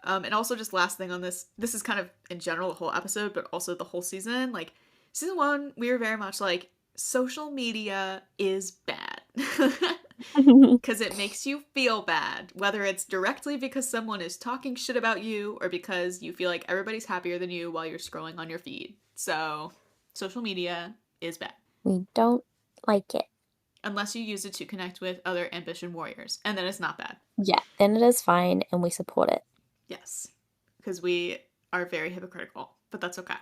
And also just last thing on this is kind of in general the whole episode, but also the whole season. Like season 1, we were very much like social media is bad. Because it makes you feel bad, whether it's directly because someone is talking shit about you or because you feel like everybody's happier than you while you're scrolling on your feed. So, social media is bad. We don't like it. Unless you use it to connect with other ambition warriors, and then it's not bad. Yeah, then it is fine and we support it. Yes, because we are very hypocritical, but that's okay.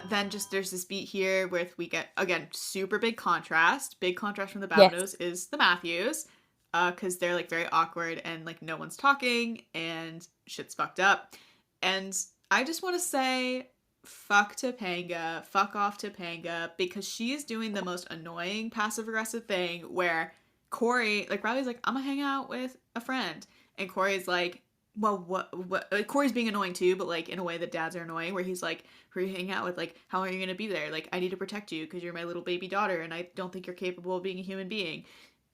Then just there's this beat here where we get, again, super big contrast. Big contrast from the Yes. Babineaus is the Matthews, because they're like very awkward and like no one's talking and shit's fucked up. And I just want to say, fuck Topanga, fuck off Topanga, because she is doing the most annoying passive aggressive thing where Corey, like Riley's like, I'm gonna hang out with a friend, and Corey's like, well, what? Like, Corey's being annoying too, but like in a way that dads are annoying, where he's like, who are you hanging out with? Like, how long are you gonna be there? Like, I need to protect you because you're my little baby daughter, and I don't think you're capable of being a human being.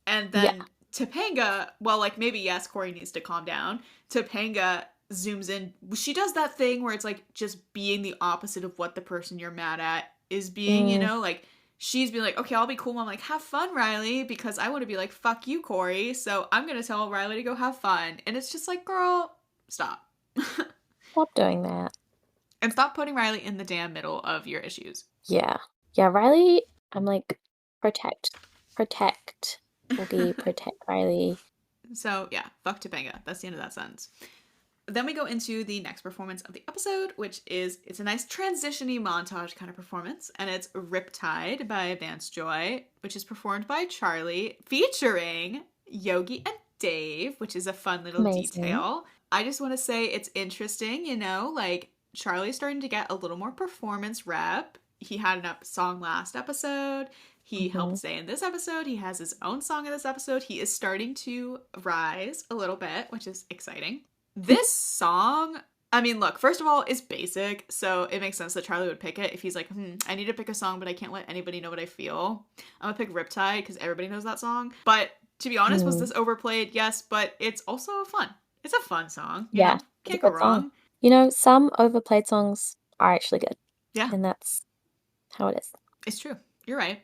And Yeah. then Topanga, well, like maybe yes, Corey needs to calm down. Topanga zooms in. She does that thing where it's like just being the opposite of what the person you're mad at is being, you Mm, know? Like she's being like, okay, I'll be cool. I'm like, have fun, Riley, because I want to be like, fuck you, Corey. So I'm gonna tell Riley to go have fun. And it's just like, girl, stop. stop doing that. And stop putting Riley in the damn middle of your issues. Yeah. Yeah, Riley, I'm like, protect. Protect. Boogie, protect Riley. So yeah, fuck Topanga. That's the end of that sentence. Then we go into the next performance of the episode, which is, it's a nice transition-y montage kind of performance, and it's Riptide by Vance Joy, which is performed by Charlie, featuring Yogi and Dave, which is a fun little Amazing. detail. I just want to say it's interesting, you know, like Charlie's starting to get a little more performance rep. He had a song last episode. He helped Hmm. say in this episode. He has his own song in this episode. He is starting to rise a little bit, which is exciting. This song, I mean, look, first of all, it's basic, so it makes sense that Charlie would pick it if he's like, I need to pick a song, but I can't let anybody know what I feel. I'm gonna pick Riptide because everybody knows that song. But to be honest, was Mm. this overplayed? Yes, but it's also fun. It's a fun song, you Yeah, know? it's a Can't go good song. wrong. You know, some overplayed songs are actually good, Yeah, and that's how it is. it's true. You're right.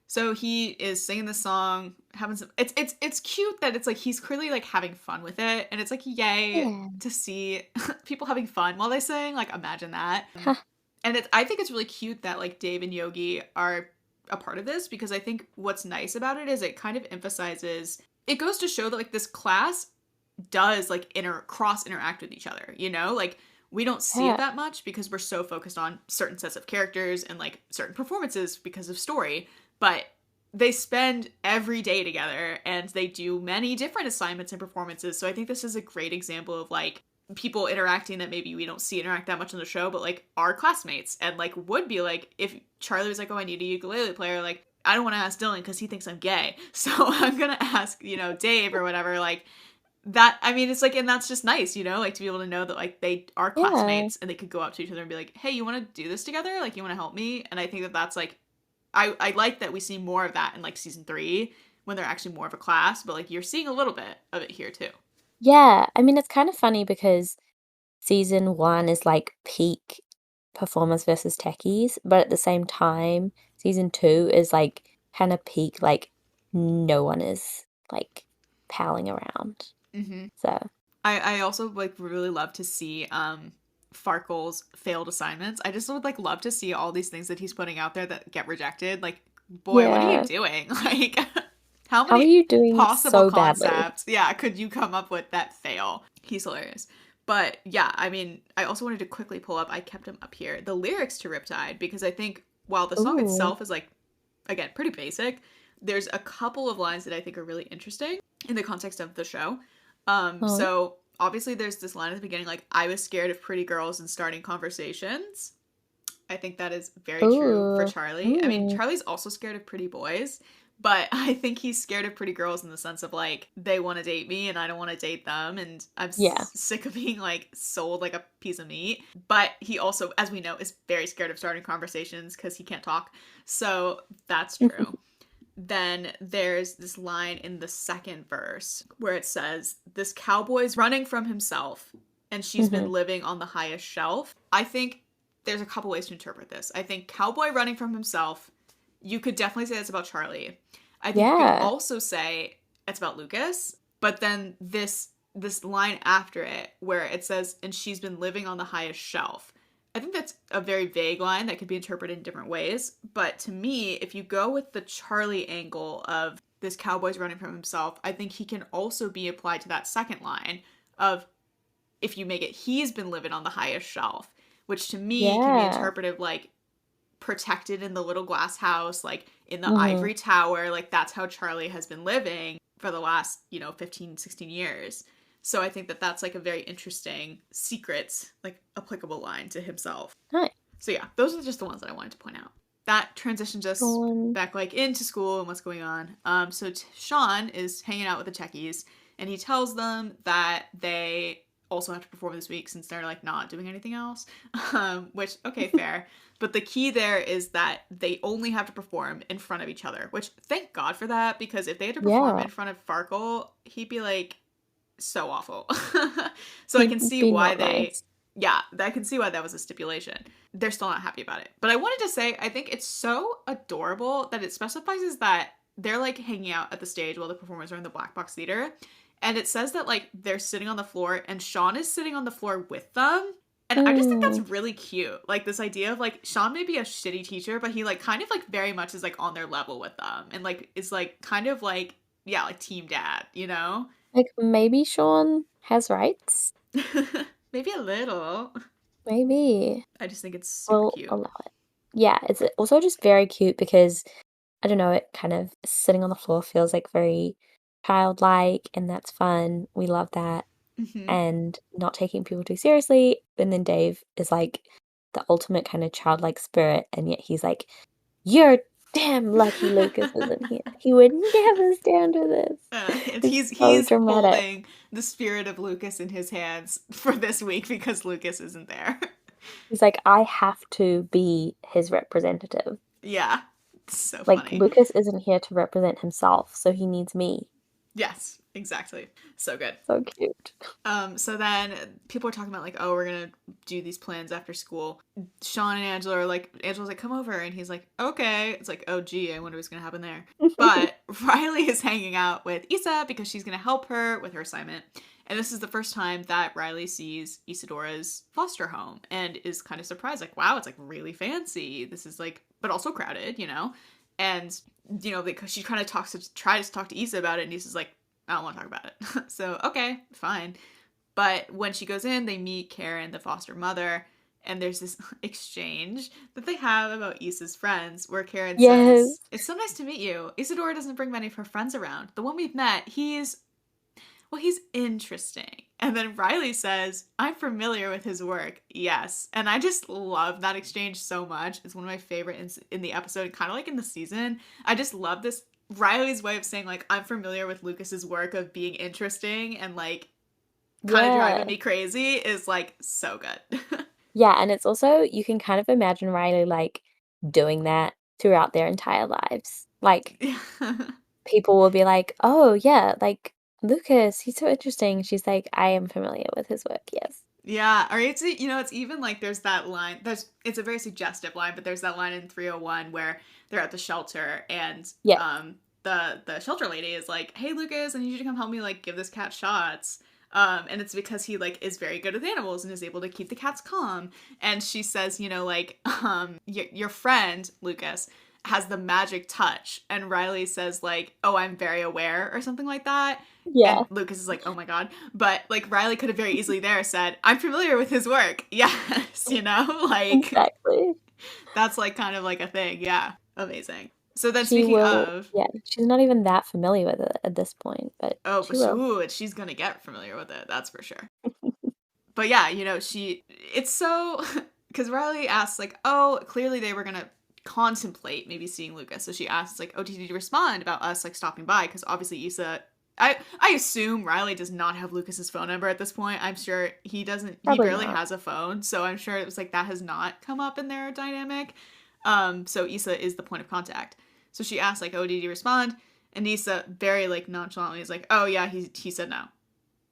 So he is singing the song, having some. It's cute that it's like he's clearly like having fun with it, and it's like yay Yeah. to see people having fun while they sing. Like imagine that. Ha. And I think it's really cute that like Dave and Yogi are a part of this because I think what's nice about it is it kind of emphasizes. It goes to show that like this class does like cross interact with each other. You know, like we don't see it Yeah. that much because we're so focused on certain sets of characters and like certain performances because of story, but they spend every day together and they do many different assignments and performances. So I think this is a great example of like people interacting that maybe we don't see interact that much on the show, but like our classmates and like would be like if Charlie was like, oh, I need a ukulele player, like I don't want to ask Dylan because he thinks I'm gay. So I'm going to ask, you know, Dave or whatever, like that. I mean, it's like, and that's just nice, you know, like to be able to know that like they are Yeah. classmates and they could go up to each other and be like, hey, you want to do this together? Like, you want to help me? And I think that that's like, I like that we see more of that in like season 3 when they're actually more of a class, but like you're seeing a little bit of it here too. Yeah. I mean, it's kind of funny because season 1 is like peak performance versus techies, but at the same time, season 2 is like kind of peak, like no one is like palling around. Mm-hmm. So, I also like really love to see Farkle's failed assignments. I just would like love to see all these things that he's putting out there that get rejected. Like, boy, what are you yeah. doing? Like, how How are many you doing possible so badly? concepts, yeah, could you come up with that fail? He's hilarious. But yeah, I mean, I also wanted to quickly pull up, I kept him up here, the lyrics to Riptide, because I think while the song Ooh. itself is like, again, pretty basic, there's a couple of lines that I think are really interesting in the context of the show. Oh. So obviously there's this line at the beginning, like, I was scared of pretty girls and starting conversations. I think that is very true for Ooh. Charlie. I mean, Mm. Charlie's also scared of pretty boys, but I think he's scared of pretty girls in the sense of like, they want to date me and I don't want to date them. And I'm Yeah. sick of being like sold like a piece of meat. But he also, as we know, is very scared of starting conversations because he can't talk. So that's true. then there's this line in the second verse where it says, this cowboy's running from himself and she's been Hmm. living on the highest shelf. I think there's a couple ways to interpret this. I think cowboy running from himself, you could definitely say that's about Charlie. I think you could Yeah. also say it's about Lucas, but then this line after it where it says, and she's been living on the highest shelf. I think that's a very vague line that could be interpreted in different ways. But to me, if you go with the Charlie angle of this cowboy's running from himself, I think he can also be applied to that second line of, if you make it, he's been living on the highest shelf, which to me can be Yeah. interpreted like protected in the little glass house, like in the Hmm. ivory tower. Like that's how Charlie has been living for the last, 15, 16 years. So I think that that's like a very interesting secret, like applicable line to himself. Nice. So yeah, those are just the ones that I wanted to point out. That transitions us Shawn. back like into school and what's going on. So Shawn is hanging out with the techies, and he tells them that they also have to perform this week since they're like not doing anything else. Which, okay, fair. But the key there is that they only have to perform in front of each other. Which, thank God for that, because if they had to perform Yeah. in front of Farkle, he'd be like so awful. So I He'd can see be why not they, nice. yeah, I can see why that was a stipulation. They're still not happy about it. But I wanted to say, I think it's so adorable that it specifies that they're like hanging out at the stage while the performers are in the black box theater. And it says that like they're sitting on the floor and Shawn is sitting on the floor with them. And I just think that's Mm. really cute. Like this idea of like Shawn may be a shitty teacher, but he like kind of like very much is like on their level with them. And like is like kind of like, yeah, like team dad, you know? Like maybe Shawn has rights. Maybe a little. Maybe. I just think it's super We'll cute. allow it. Yeah, it's also just very cute because I don't know, it kind of sitting on the floor feels like very childlike, and that's fun. We love that. Hmm. And not taking people too seriously. And then Dave is like the ultimate kind of childlike spirit, and yet he's like, you're damn lucky Lucas isn't here. He would never stand for this. And It's so he's dramatic. holding the spirit of Lucas in his hands for this week because Lucas isn't there. He's like, I have to be his representative. Yeah, it's so Like, funny. Lucas isn't here to represent himself, so he needs me. Yes, exactly. So good. So cute. So then people are talking about like, oh, we're gonna do these plans after school. Shawn and Angela are like, Angela's like, come over, and he's like, okay. It's like, oh gee, I wonder what's gonna happen there. But Riley is hanging out with Issa because she's gonna help her with her assignment. And this is the first time that Riley sees Isadora's foster home and is kind of surprised, like, wow, it's like really fancy. This is like, but also crowded, you know? And, because she kind of tries to talk to Issa about it, and Issa's like, I don't want to talk about it. So, okay, fine. But when she goes in, they meet Karen, the foster mother, and there's this exchange that they have about Issa's friends where Karen says, Yes. it's so nice to meet you. Isadora doesn't bring many of her friends around. The one we've met, he's interesting. And then Riley says, I'm familiar with his work. Yes. And I just love that exchange so much. It's one of my favorite in the episode, kind of like in the season. I just love this Riley's way of saying, like, I'm familiar with Lucas's work of being interesting and, like, kind of driving Yeah. me crazy is, like, so good. Yeah, and it's also, you can kind of imagine Riley like doing that throughout their entire lives. Like, people will be like, oh, yeah, like Lucas, he's so interesting. She's like, I am familiar with his work, yes. Yeah, or it's even like there's that line. It's a very suggestive line, but there's that line in 301 where they're at the shelter and Yep. the shelter lady is like, "Hey Lucas, I need you to come help me like give this cat shots." And it's because he like is very good with animals and is able to keep the cats calm. And she says, like, your friend Lucas has the magic touch, and Riley says like, "Oh, I'm very aware" or something like that. Yeah, And Lucas is like, oh my god. But like Riley could have very easily there said, I'm familiar with his work. Yes, like exactly. that's like kind of like a thing. Yeah. Amazing. So then She speaking will, of, yeah, she's not even that familiar with it at this point, but oh, she but will. she's gonna get familiar with it, that's for sure. But yeah, it's so because Riley asks like, oh, clearly they were gonna contemplate maybe seeing Lucas. So she asks like, oh, did you respond about us like stopping by? Because obviously Issa, I assume Riley does not have Lucas's phone number at this point. I'm sure he doesn't. He Probably barely not. has a phone, so I'm sure it was like that has not come up in their dynamic. So Issa is the point of contact. So she asks, like, oh, did he respond? And Issa very, like, nonchalantly is like, oh, yeah, he said no.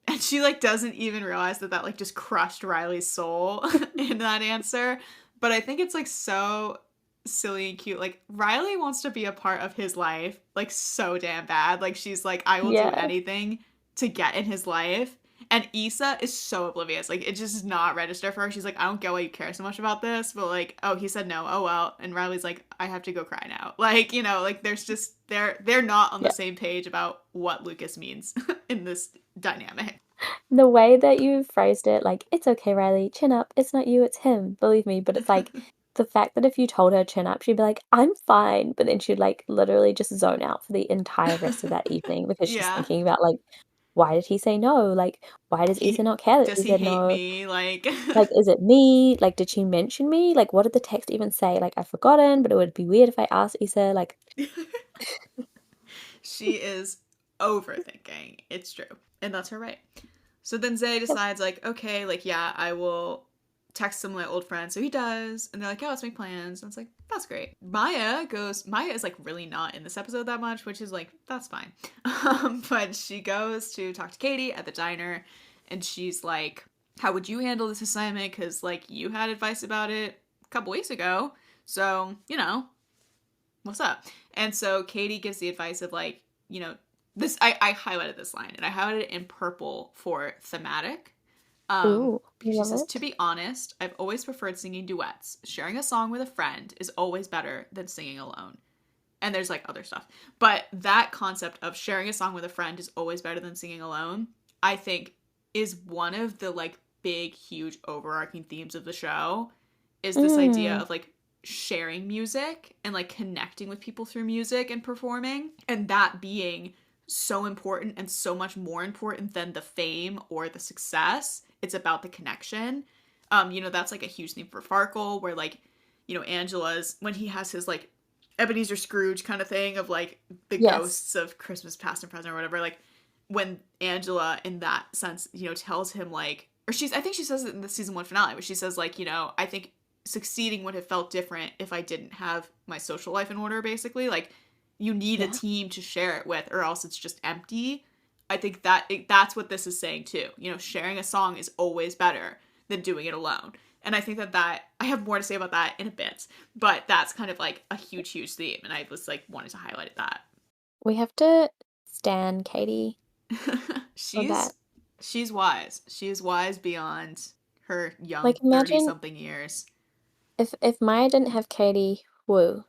And she, like, doesn't even realize that, like, just crushed Riley's soul in that answer. But I think it's, like, so silly and cute. Like, Riley wants to be a part of his life, like, so damn bad. Like, she's like, I will do Yeah. anything to get in his life. And Issa is so oblivious. Like, it just does not register for her. She's like, I don't get why you care so much about this. But, like, oh, he said no. Oh, well. And Riley's like, I have to go cry now. Like, you know, like, there's just, they're not on the Yeah. same page about what Lucas means in this dynamic. The way that you phrased it, like, it's okay, Riley, chin up. It's not you, it's him. Believe me. But it's like the fact that if you told her chin up, she'd be like, I'm fine. But then she'd like literally just zone out for the entire rest of that evening because she's Yeah. thinking about like, why did he say no? Like, why does Issa not care that Does she he said hate no? me? Like, Like, is it me? Like, did she mention me? Like, what did the text even say? Like, I've forgotten, but it would be weird if I asked Issa. Like, she is overthinking. It's true. And that's her right. So then Zay yep. decides, like, okay, like, yeah, I will text some of my old friends. So he does. And they're like, yeah, let's make plans. And it's like, that's great. Maya is like really not in this episode that much, which is like, that's fine. But she goes to talk to Katie at the diner. And she's like, how would you handle this assignment? Because, like, you had advice about it a couple weeks ago. So, you know, what's up? And so Katie gives the advice of, like, you know, this, I highlighted this line and I highlighted it in purple for thematic. Ooh, I Because she love says, to it. be honest, I've always preferred singing duets. Sharing a song with a friend is always better than singing alone. And there's like other stuff. But that concept of sharing a song with a friend is always better than singing alone, I think is one of the like big, huge overarching themes of the show is this idea Mm, of like sharing music and like connecting with people through music and performing and that being so important and so much more important than the fame or the success. It's about the connection. You know, that's like a huge theme for Farkle where like, you know, Angela's when he has his like Ebenezer Scrooge kind of thing of like the yes. ghosts of Christmas past and present or whatever, like when Angela in that sense, you know, tells him like or she's I think she says it in the season 1 finale, but she says like, you know, I think succeeding would have felt different if I didn't have my social life in order, basically. Like you need a Yeah. team to share it with or else it's just empty. I think that's what this is saying too. You know, sharing a song is always better than doing it alone. And I think that I have more to say about that in a bit, but that's kind of like a huge, huge theme, and I was like wanted to highlight that. We have to stan Katie for she's that. she's wise. She is wise beyond her Like, young 30 imagine something years. if Maya didn't have Katie, woo,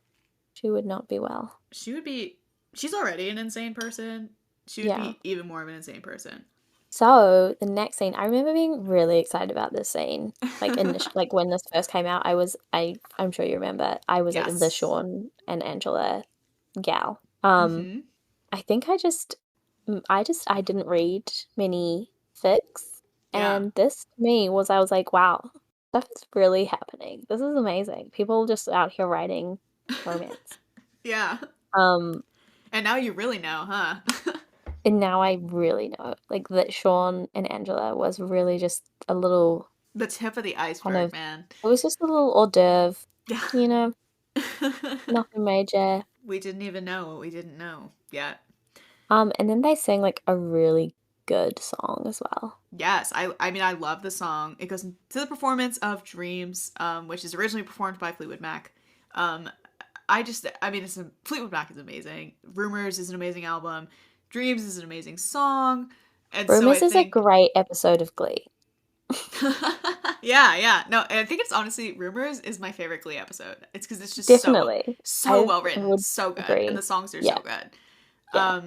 she would not be well. She would be she's already an insane person. She would Yeah. be even more of an insane person. So the next scene, I remember being really excited about this scene. Like like when this first came out, I'm sure you remember, I was like the Yes. Shawn and Angela gal. Mm-hmm. I think I didn't read many fics, Yeah. and this to me was I was like, wow, stuff is really happening. This is amazing. People just out here writing romance. Yeah. Um, And now you really know, huh? and now I really know, like that Shawn and Angela was really just a little The tip of the kind iceberg, of, man. it was just a little hors d'oeuvre, Yeah. you know, nothing major. We didn't even know what we didn't know yet. And then they sang like a really good song as well. Yes, I mean I love the song. It goes to the performance of Dreams, which is originally performed by Fleetwood Mac. Um, I mean Fleetwood Mac is amazing. Rumors is an amazing album. Dreams is an amazing song. And so I Rumors is a think great episode of Glee. yeah, yeah. No, and I think it's honestly Rumors is my favorite Glee episode. It's because it's just Definitely. so I well written, would so good, and the agree. songs are Yeah, so good. yeah.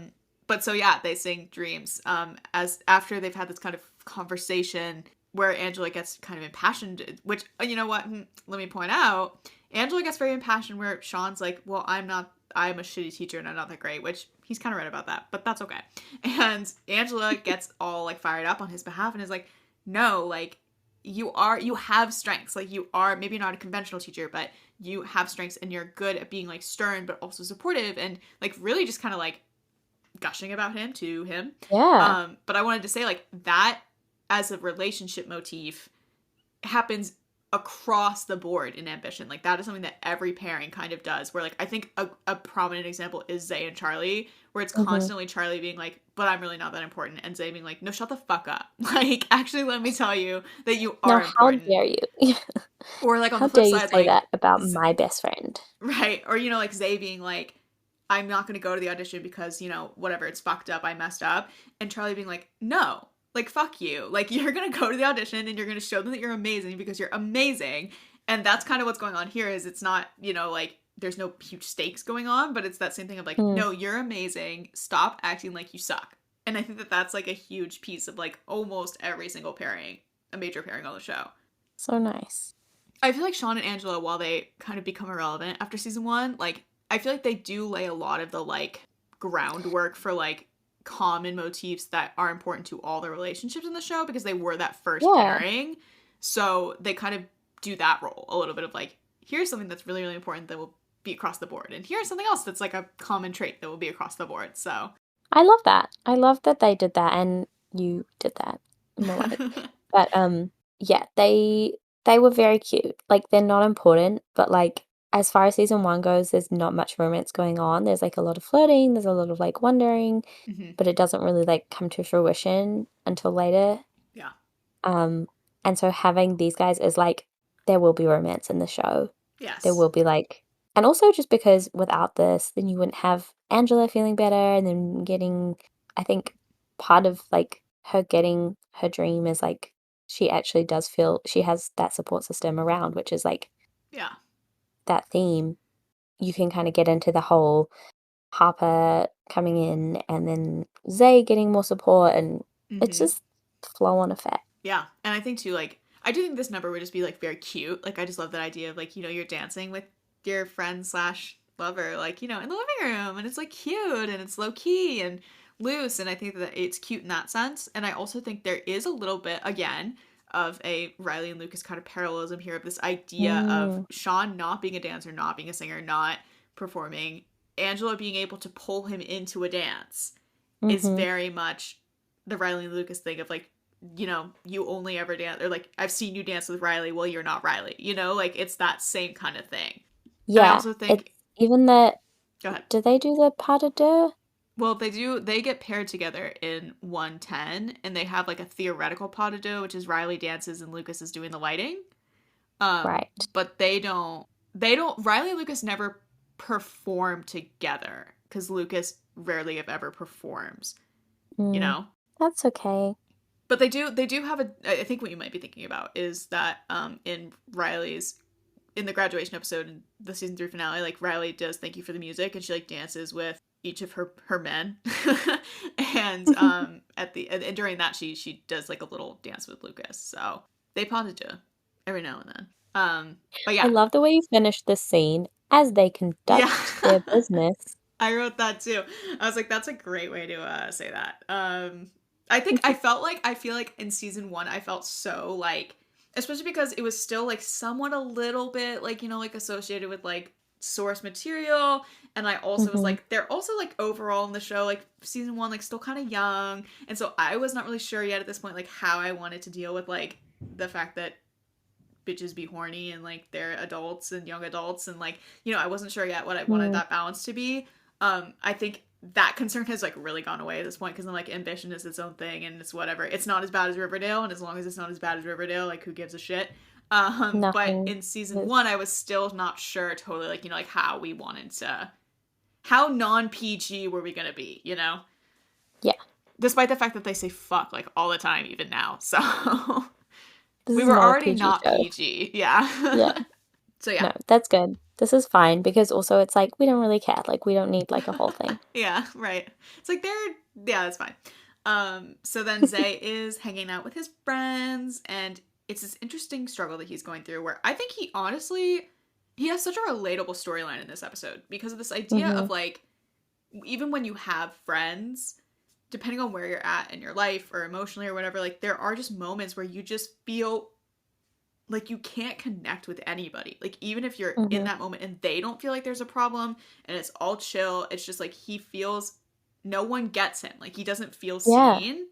But so yeah, they sing Dreams. As after they've had this kind of conversation where Angela gets kind of impassioned, which you know what? Let me point out, Angela gets very impassioned where Shawn's like, "Well, I'm a shitty teacher and I'm not that great," which he's kind of right about that, but that's okay. And Angela gets all like fired up on his behalf and is like, "No, like you have strengths. Like you are maybe not a conventional teacher, but you have strengths and you're good at being like stern but also supportive and like really just kind of like gushing about him to him. Yeah. But I wanted to say like that as a relationship motif happens across the board in ambition. Like that is something that every pairing kind of does. Where like I think a prominent example is Zay and Charlie, where it's Mm-hmm. constantly Charlie being like, "But I'm really not that important," and Zay being like, "No, shut the fuck up. Like actually, let me tell you that you Now, are how important." dare you? Or like on How the flip dare you side, say like that about my best friend? right, or like Zay being like, "I'm not going to go to the audition because whatever, it's fucked up, I messed up," and Charlie being like, "No." Like fuck you. Like you're gonna go to the audition and you're gonna show them that you're amazing because you're amazing, and that's kind of what's going on here. Is it's not like there's no huge stakes going on, but it's that same thing of like, Mm, no, you're amazing. Stop acting like you suck. And I think that that's like a huge piece of like almost every single pairing, a major pairing on the show. so nice. I feel like Shawn and Angela, while they kind of become irrelevant after season one, like I feel like they do lay a lot of the like groundwork for like common motifs that are important to all the relationships in the show because they were that first Yeah. pairing. So they kind of do that role a little bit of like, here's something that's really, really important that will be across the board. And here's something else that's like a common trait that will be across the board. So I love that. I love that they did that and you did that. Melodic. But yeah, they were very cute. Like they're not important, but like as far as season one goes, there's not much romance going on. There's like a lot of flirting, there's a lot of like wondering, Mhm. but it doesn't really like come to fruition until later. Yeah. Um, and so having these guys is like there will be romance in the show. There Yes. will be like, and also just because without this, then you wouldn't have Angela feeling better and then getting, I think part of like her getting her dream is like she actually does feel she has that support system around, which is like Yeah. that theme. You can kind of get into the whole Harper coming in and then Zay getting more support, and it's Mhm. just flow on effect. Yeah, and I think too, like, I do think this number would just be like very cute. Like, I just love that idea of like, you're dancing with your friend slash lover, like, in the living room, and it's like cute and it's low key and loose, and I think that it's cute in that sense. And I also think there is a little bit again of a Riley and Lucas kind of parallelism here of this idea of Mm, Shawn not being a dancer, not being a singer, not performing, Angela being able to pull him into a dance is mm-hmm. very much the Riley and Lucas thing of like, you only ever dance, or like, I've seen you dance with Riley, well, you're not Riley, like it's that same kind of thing. And I Yeah, also it's think, even that. go ahead. Do they do the pas de deux? Well, they get paired together in 110, and they have like a theoretical pas de deux, which is Riley dances and Lucas is doing the lighting. Right. But Riley and Lucas never perform together because Lucas rarely, if ever, performs, you Mm, know? that's okay. But they do have a, I think what you might be thinking about is that in the graduation episode in the season 3 finale, like Riley does thank you for the music and she like dances with each of her men. And at the and during that she does like a little dance with Lucas. So they potted to every now and then. But I yeah. love the way you finished this scene as they Yeah. conduct their business. I wrote that too. I was like, that's a great way to say that. I think I feel like in season one, I felt so like, especially because it was still like somewhat a little bit like, like associated with like source material. And I also was Hmm. like, they're also like overall in the show, like season one, like still kind of young. And so I was not really sure yet at this point, like how I wanted to deal with like the fact that bitches be horny and like they're adults and young adults and like I wasn't sure yet what I wanted Mm, that balance to be. I think that concern has like really gone away at this point because I'm like, ambition is its own thing and it's whatever, it's not as bad as Riverdale, and as long as it's not as bad as Riverdale, like who gives a shit. But nothing in season is, one I was still not sure totally, like like how we wanted to, how non-PG were we gonna be, yeah, despite the fact that they say fuck like all the time even now. So this we is were not a already PG not show. PG, yeah. Yeah, So yeah. no, that's good. This is fine because also it's like we don't really care. Like we don't need like a whole thing. Yeah, right. It's like yeah, that's fine. So then Zay is hanging out with his friends, and it's this interesting struggle that he's going through where I think he has such a relatable storyline in this episode because of this idea Hmm. of like, even when you have friends, depending on where you're at in your life or emotionally or whatever, like there are just moments where you just feel like you can't connect with anybody. Like even if you're in Hmm. that moment and they don't feel like there's a problem and it's all chill, it's just like he feels no one gets him. Like he doesn't feel Yeah, seen,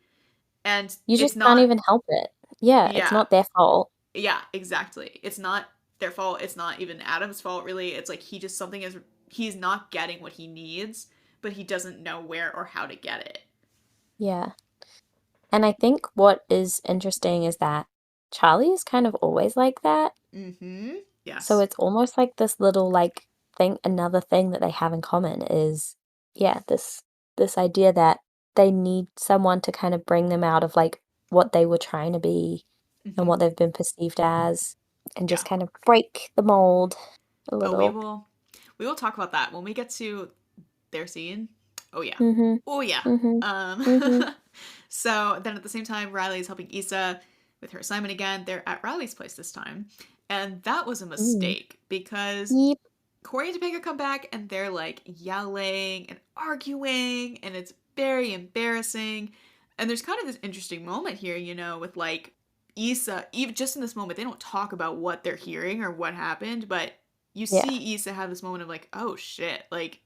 and you it's just can't not, even help it. Yeah, it's yeah. not their fault. Yeah, exactly. It's not their fault. It's not even Adam's fault, really. It's like he just something is he's not getting what he needs, but he doesn't know where or how to get it. Yeah. And I think what is interesting is that Charlie is kind of always like that. Mm-hmm. So Yes. it's almost like this little like thing, another thing that they have in common is, yeah, this idea that they need someone to kind of bring them out of like what they were trying to be and Mm-hmm. what they've been perceived as and Yeah. just kind of break the mold a Oh, little. we will talk about that when we get to their scene. Oh yeah. Mm-hmm. Oh yeah. Mm-hmm. Um Mm-hmm. so then at the same time Riley is helping Issa with her assignment again. They're at Riley's place this time. And that was a Mm. mistake because Yep. Corey and Topanga come back and they're like yelling and arguing and it's very embarrassing. And there's kind of this interesting moment here, with like Issa, even just in this moment, they don't talk about what they're hearing or what happened, but you Yeah. see Issa have this moment of like, oh shit, like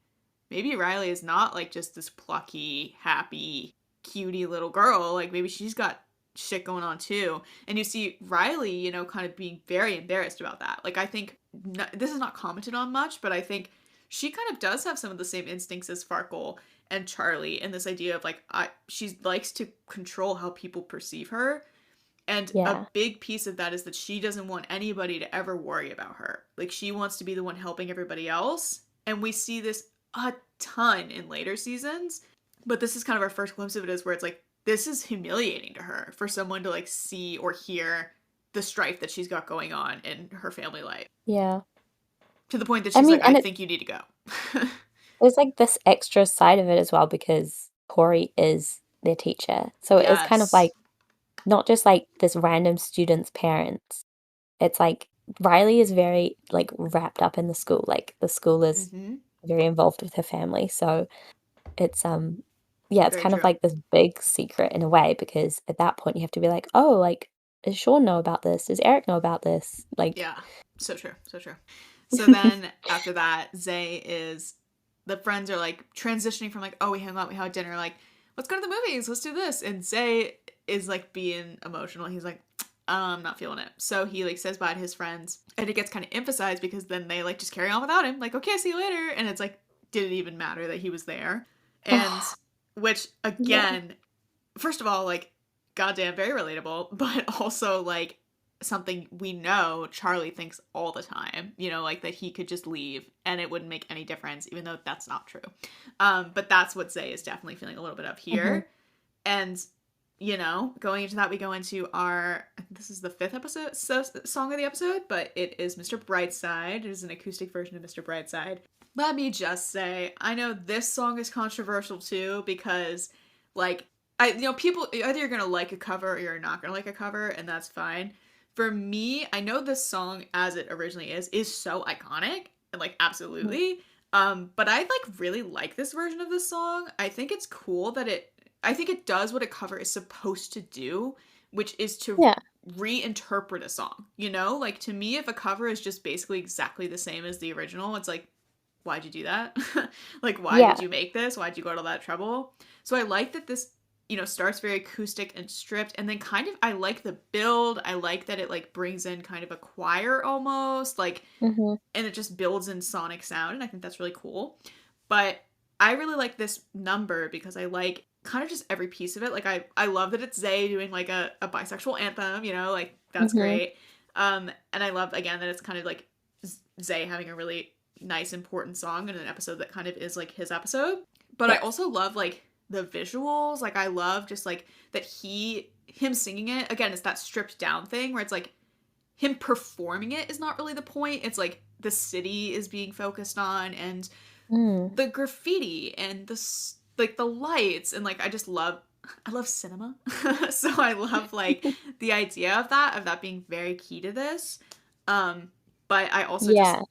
maybe Riley is not like just this plucky, happy, cutie little girl. Like maybe she's got shit going on too. And you see Riley, kind of being very embarrassed about that. Like I think this is not commented on much, but I think she kind of does have some of the same instincts as Farkle and Charlie, and this idea of like she likes to control how people perceive her. And a Yeah. big piece of that is that she doesn't want anybody to ever worry about her. Like she wants to be the one helping everybody else. And we see this a ton in later seasons. But this is kind of our first glimpse of it is where it's like, this is humiliating to her for someone to like see or hear the strife that she's got going on in her family life. Yeah. To the point that I she's mean, like, I and think you need to go. there's like this extra side of it as well because Corey is their teacher. So it is kind of Yes. like not just like this random student's parents. It's like Riley is very like wrapped up in the school. Like the school is Mm-hmm. very involved with her family. So it's yeah, it's Very kind of true. like this big secret in a way because at that point you have to be like, oh, like does Shawn know about this? Does Eric know about this? Like Yeah. So true. So true. So then after that, the friends are like transitioning from like, oh, we hung out, we had dinner, like, let's go to the movies, let's do this. And Zay is like being emotional. He's like, I'm not feeling it. So he like says bye to his friends. And it gets kind of emphasized because then they like just carry on without him. Like, okay, see you later. And it's like, did it even matter that he was there? And oh, which yeah. again, first of all, like, goddamn, very relatable, but also like something we know Charlie thinks all the time, like that he could just leave and it wouldn't make any difference, even though that's not true. But that's what Zay is definitely feeling a little bit of Hmm. here. And, going into that, we go into I think this is the fifth episode song of the episode, but it is Mr. Brightside. It is an acoustic version of Mr. Brightside. Let me just say, I know this song is controversial too because, like, people either you're gonna like a cover or you're not gonna like a cover, and that's fine. For me, I know this song as it originally is so iconic and like absolutely. But I like really like this version of this song. I think it does what a cover is supposed to do, which is to Yeah. reinterpret a song. Like to me, if a cover is just basically exactly the same as the original, it's like, why'd you do that? Like, why did Yeah. you make this? Why'd you go to that trouble? So I like that this, starts very acoustic and stripped. And then kind of, I like the build. I like that it like brings in kind of a choir almost, like, Hmm. and it just builds in sonic sound. And I think that's really cool. But I really like this number because I like kind of just every piece of it. Like, I love that it's Zay doing like a bisexual anthem, like that's Hmm. great. And I love again that it's kind of like Zay having a really nice important song in an episode that kind of is like his episode. But I Yes. also love like the visuals. Like I love just like that him singing it. Again, it's that stripped down thing where it's like him performing it is not really the point. It's like the city is being focused on and Mm. the graffiti and the lights and like I love cinema. So I love like the idea of that being very key to this. Um but I also just Yeah.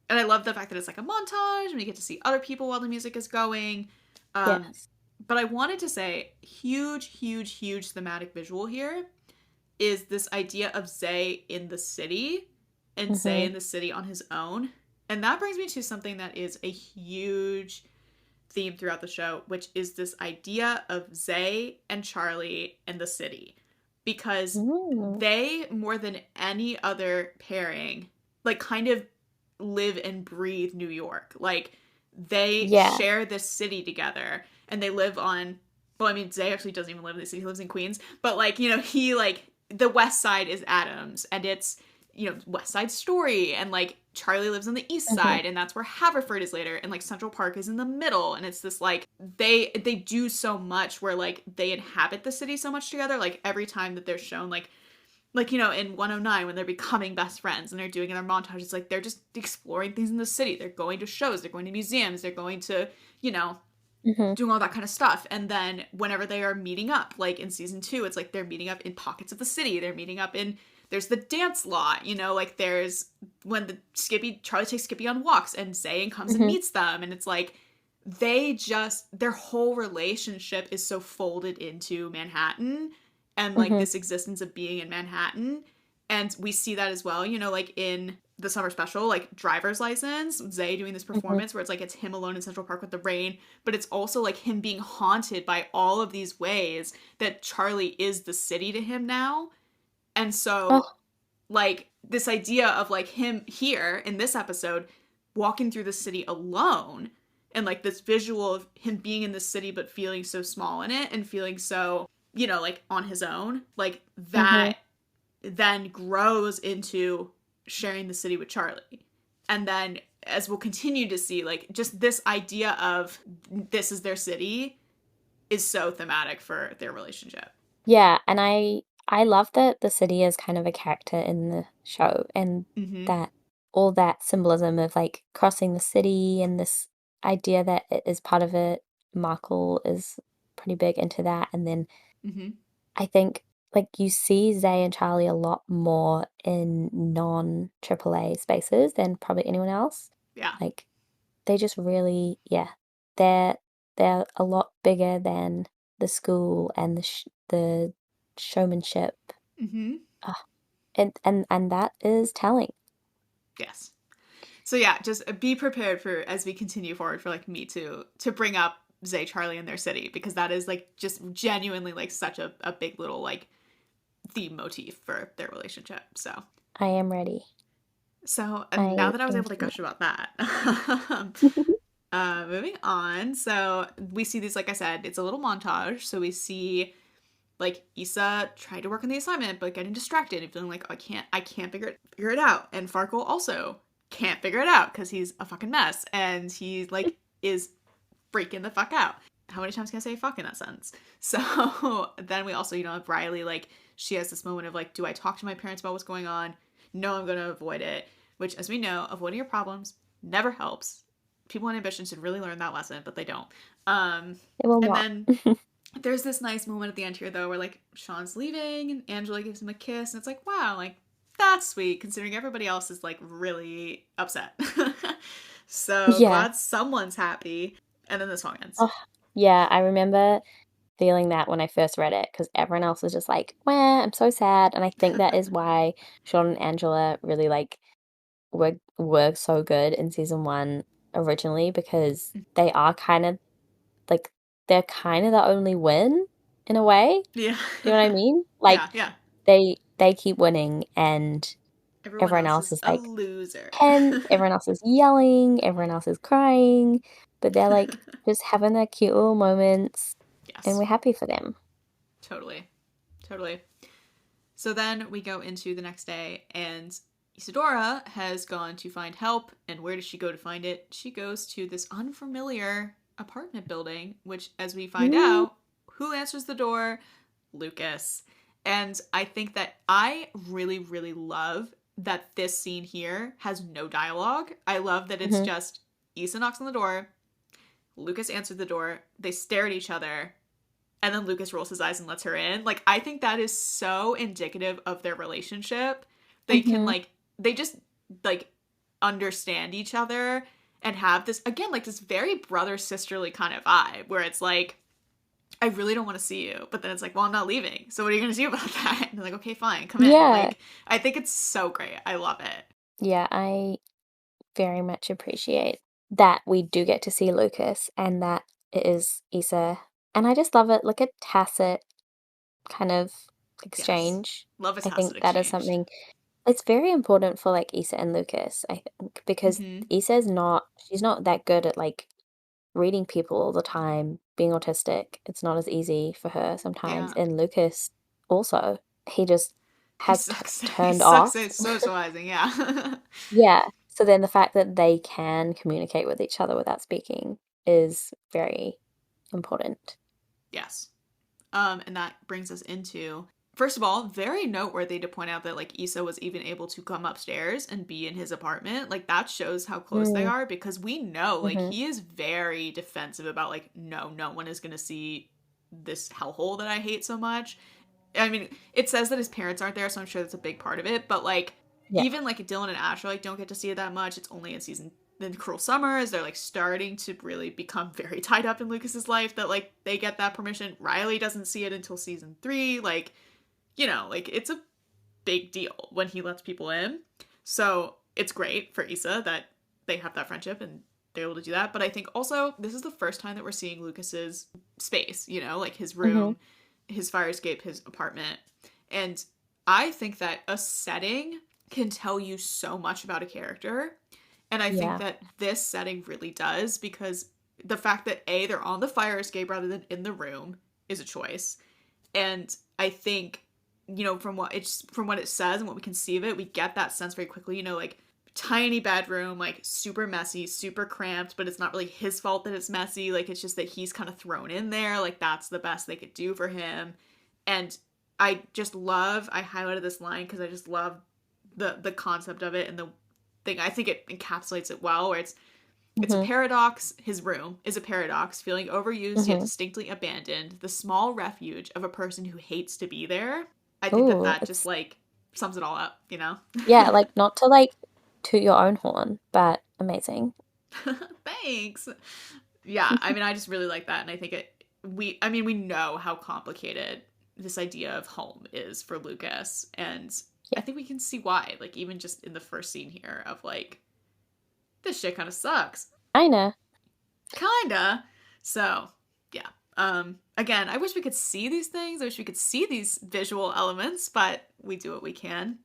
and I love the fact that it's like a montage and we get to see other people while the music is going. Um, Yes. but I wanted to say huge, huge, huge thematic visual here is this idea of Zay in the city and Zay Hmm. in the city on his own. And that brings me to something that is a huge theme throughout the show, which is this idea of Zay and Charlie and the city. because Mm. they, more than any other pairing, like kind of live and breathe New York. Like they Yeah. share this city together and they live on, well, I mean, Zay actually doesn't even live in the city, he lives in Queens, but like, you know, he like the west side is Adams and it's, you know, West Side Story, and like Charlie lives on the east Hmm. side and that's where Haverford is later, and like Central Park is in the middle, and it's this like they do so much where like they inhabit the city so much together. Like every time that they're shown like you know in 109 when they're becoming best friends and they're doing in their montage, it's like they're just exploring things in the city, they're going to shows, they're going to museums, they're going to, you know, Hmm. doing all that kind of stuff. And then whenever they are meeting up, like in season 2, it's like they're meeting up in pockets of the city, they're meeting up in, there's the dance lot, you know, like there's when the Skippy Charlie takes Skippy on walks and Zayn comes and Hmm. meets them, and it's like they just their whole relationship is so folded into Manhattan and like Hmm. this existence of being in Manhattan. And we see that as well, you know, like in the summer special, like driver's license, Zay doing this Hmm. performance where it's like it's him alone in Central Park with the rain, but it's also like him being haunted by all of these ways that Charlie is the city to him now. And so Oh. like this idea of like him here in this episode walking through the city alone, and like this visual of him being in the city but feeling so small in it and feeling so, you know, like on his own, like Hmm. that then grows into sharing the city with Charlie. And then as we'll continue to see, like just this idea of this is their city is so thematic for their relationship. Yeah, and I love that the city is kind of a character in the show, and Mm-hmm. that all that symbolism of like crossing the city and this idea that it is part of it. Markle is pretty big into that, and then Mm-hmm. I think like you see Zay and Charlie a lot more in non-AAA spaces than probably anyone else. Yeah. Like they just really, yeah, they're they're a lot bigger than the school and the showmanship. Mm-hmm. Ah, and that is telling. Yes. So yeah, just be prepared for as we continue forward for like me to bring up Zay, Charlie, and their city, because that is like just genuinely like such a big little like theme motif for their relationship. I am ready. So now I that I was am able to so gush about that, ready. moving on. So we see these, like I said, it's a little montage. So we see like Issa trying to work on the assignment but getting distracted and feeling like, oh, I can't figure it out. And Farkle also can't figure it out because he's a fucking mess and he like is freaking the fuck out. How many times can I say fuck in that sentence? So then we also, you know, have Riley, like she has this moment of like, do I talk to my parents about what's going on? No, I'm gonna avoid it. Which, as we know, avoiding your problems never helps. People in ambition should really learn that lesson, but they don't. Um, It will and not. then there's this nice moment at the end here though where like Shawn's leaving and Angela gives him a kiss, and it's like, wow, like that's sweet considering everybody else is like really upset. So Yeah. glad someone's happy. And then the song ends. Oh, yeah, I remember feeling that when I first read it because everyone else was just like, "Wah, I'm so sad." And I think that is why Shawn and Angela really like were so good in season one originally because they are kind of like they're kind of the only win in a way. Yeah. Do you know what I mean? Yeah, Like yeah. they keep winning and Everyone everyone else else is is a like loser. tense, everyone else is yelling, everyone else is crying, but they're like just having their cute little moments and Yes, we're happy for them. totally. Totally. So then we go into the next day, and Isadora has gone to find help. And where does she go to find it? She goes to this unfamiliar apartment building, which, as we find Mm, out, who answers the door? Lucas. And I think that I really, really love that this scene here has no dialogue. I love that it's hmm. just Issa knocks on the door, Lucas answered the door, they stare at each other, and then Lucas rolls his eyes and lets her in. Like, I think that is so indicative of their relationship. They can, Hmm. like, they just, like, understand each other and have this, again, like, this very brother sisterly kind of vibe where it's like, I really don't want to see you. But then it's like, well, I'm not leaving. So what are you going to do about that? And they're like, okay, fine, come in. Yeah. Like, I think it's so great. I love it. Yeah, I very much appreciate that we do get to see Lucas and that it is Issa. And I just love it, like a tacit kind of Yes. exchange. Love a I tacit think that is exchange. something it's very important for like Issa and Lucas, I think, because Mm-hmm. She's not that good at like reading people all the time, being autistic. It's not as easy for her sometimes. Yeah. And Lucas also, he just He has t sucks. He turned sucks off. at socializing. Yeah. Yeah. So then the fact that they can communicate with each other without speaking is very important. Yes. And that brings us into, first of all, very noteworthy to point out that like Issa was even able to come upstairs and be in his apartment. Like that shows how close they Mm, are, because we know like hmm he is very defensive about like, no one is gonna see this hellhole that I hate so much. I mean, it says that his parents aren't there, so I'm sure that's a big part of it. But like, Yeah. even like Dylan and Ash are like don't get to see it that much. It's only in season then Cruel Summer as they're like starting to really become very tied up in Lucas's life that like they get that permission. Riley doesn't see it until season 3. Like, like it's a big deal when he lets people in. So it's great for Issa that they have that friendship and they're able to do that. But I think also this is the first time that we're seeing Lucas's space, like his hmm room, his fire escape, his apartment. And I think that a setting can tell you so much about a character. And I think Yeah. that this setting really does, because the fact that they're on the fire escape rather than in the room is a choice. And I think, from what it says and what we can see of it, we get that sense very quickly, like tiny bedroom, like super messy, super cramped, but it's not really his fault that it's messy. Like it's just that he's kind of thrown in there. Like that's the best they could do for him. And I highlighted this line because I just love the concept of it and the thing. I think it encapsulates it well, where it's a hmm paradox. His room is a paradox, feeling overused yet hmm distinctly abandoned, the small refuge of a person who hates to be there. I think that Ooh, that just it's like sums it all up, you know? yeah, like not to like toot your own horn, but amazing. Thanks. Yeah, I mean, I just really like that. And I think we know how complicated this idea of home is for Lucas. And I Yeah. think we can see why, like, even just in the first scene here of like, this shit kind of sucks. Kinda. Kinda. So, yeah. Again, I wish we could see these things. I wish we could see these visual elements, but we do what we can.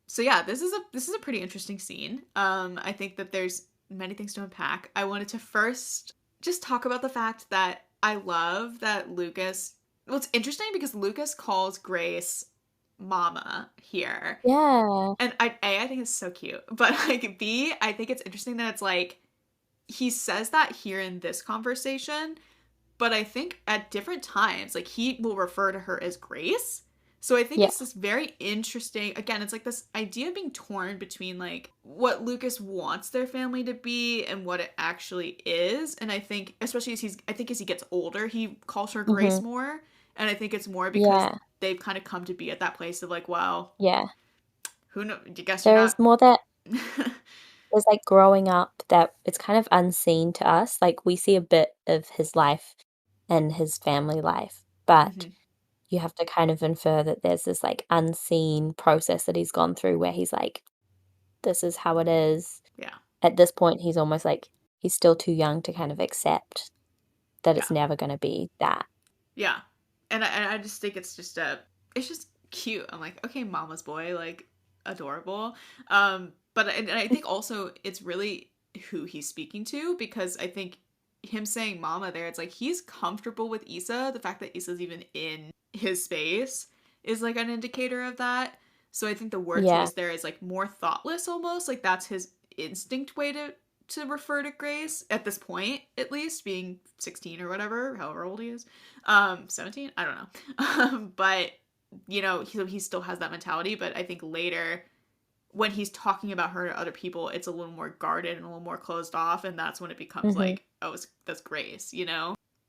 So yeah, this is a pretty interesting scene. I think that there's many things to unpack. I wanted to first just talk about the fact that I love that Lucas. Well, it's interesting because Lucas calls Grace Mama here, Yeah. and I think it's so cute. But like B, I think it's interesting that it's like he says that here in this conversation, but I think at different times, like he will refer to her as Grace. So I think Yeah. it's this very interesting, again, it's like this idea of being torn between like what Lucas wants their family to be and what it actually is. And I think, especially as he gets older, he calls her Grace hmm more. And I think it's more because Yeah. they've kind of come to be at that place of like, well, Yeah. who know? I guess you're There not. is more that is like growing up that it's kind of unseen to us. Like we see a bit of his life and his family life, but Mhm. you have to kind of infer that there's this like unseen process that he's gone through where he's like, this is how it is. Yeah. At this point, he's almost like he's still too young to kind of accept that Yeah. it's never going to be that. Yeah. And I just think it's just cute. I'm like, okay, mama's boy, like adorable. And I think also it's really who he's speaking to, because I think him saying mama there, it's like he's comfortable with Issa. The fact that Issa's even in his space is like an indicator of that. So I think the word Yeah. choice there is like more thoughtless almost. Like that's his instinct way to refer to Grace at this point, at least, being 16 or whatever, however old he is. 17? I don't know. But he still has that mentality, but I think later when he's talking about her to other people, it's a little more guarded and a little more closed off, and that's when it becomes hmm like, oh, that's Grace.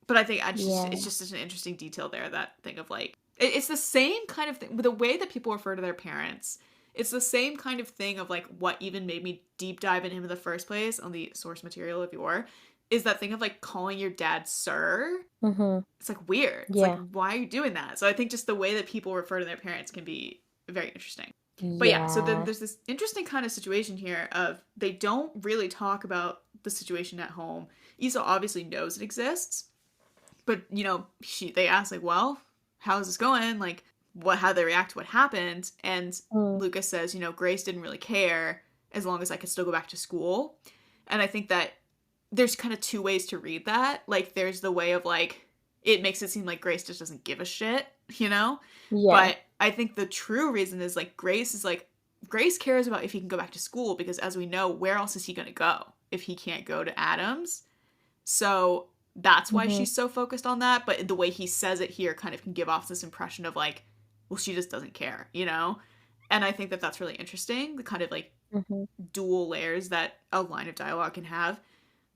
But I think it's Yeah. just such an interesting detail there, that thing of like it's the same kind of thing, the way that people refer to their parents. It's the same kind of thing of like what even made me deep dive in him in the first place on the source material, if you were, is that thing of like calling your dad sir. hmm It's like weird. It's like, Yeah. why are you doing that? So I think just the way that people refer to their parents can be very interesting. But yeah, so then Yeah. there's this interesting kind of situation here of they don't really talk about the situation at home. Issa obviously knows it exists, but they ask like, well, how's this going? Like, how they react to what happened. And Mm. Lucas says, Grace didn't really care as long as I could still go back to school. And I think that there's kind of two ways to read that. Like, there's the way of like, it makes it seem like Grace just doesn't give a shit, you know? Yeah. But I think the true reason is like, Grace cares about if he can go back to school, because as we know, where else is he going to go if he can't go to Adams? So that's why Mm-hmm. she's so focused on that. But the way he says it here kind of can give off this impression of like, well, she just doesn't care, you know? And I think that that's really interesting, the kind of like Mm-hmm. dual layers that a line of dialogue can have.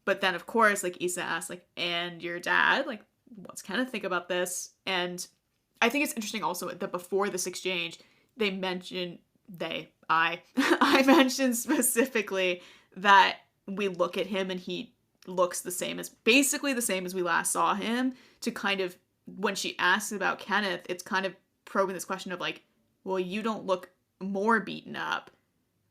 But then, of course, like Issa asks, like, and your dad, like, what's Kenneth think about this? And I think it's interesting also that before this exchange, they mention I mentioned specifically that we look at him and he looks basically the same as we last saw him. To kind of, when she asks about Kenneth, it's kind of probing this question of like, well, you don't look more beaten up,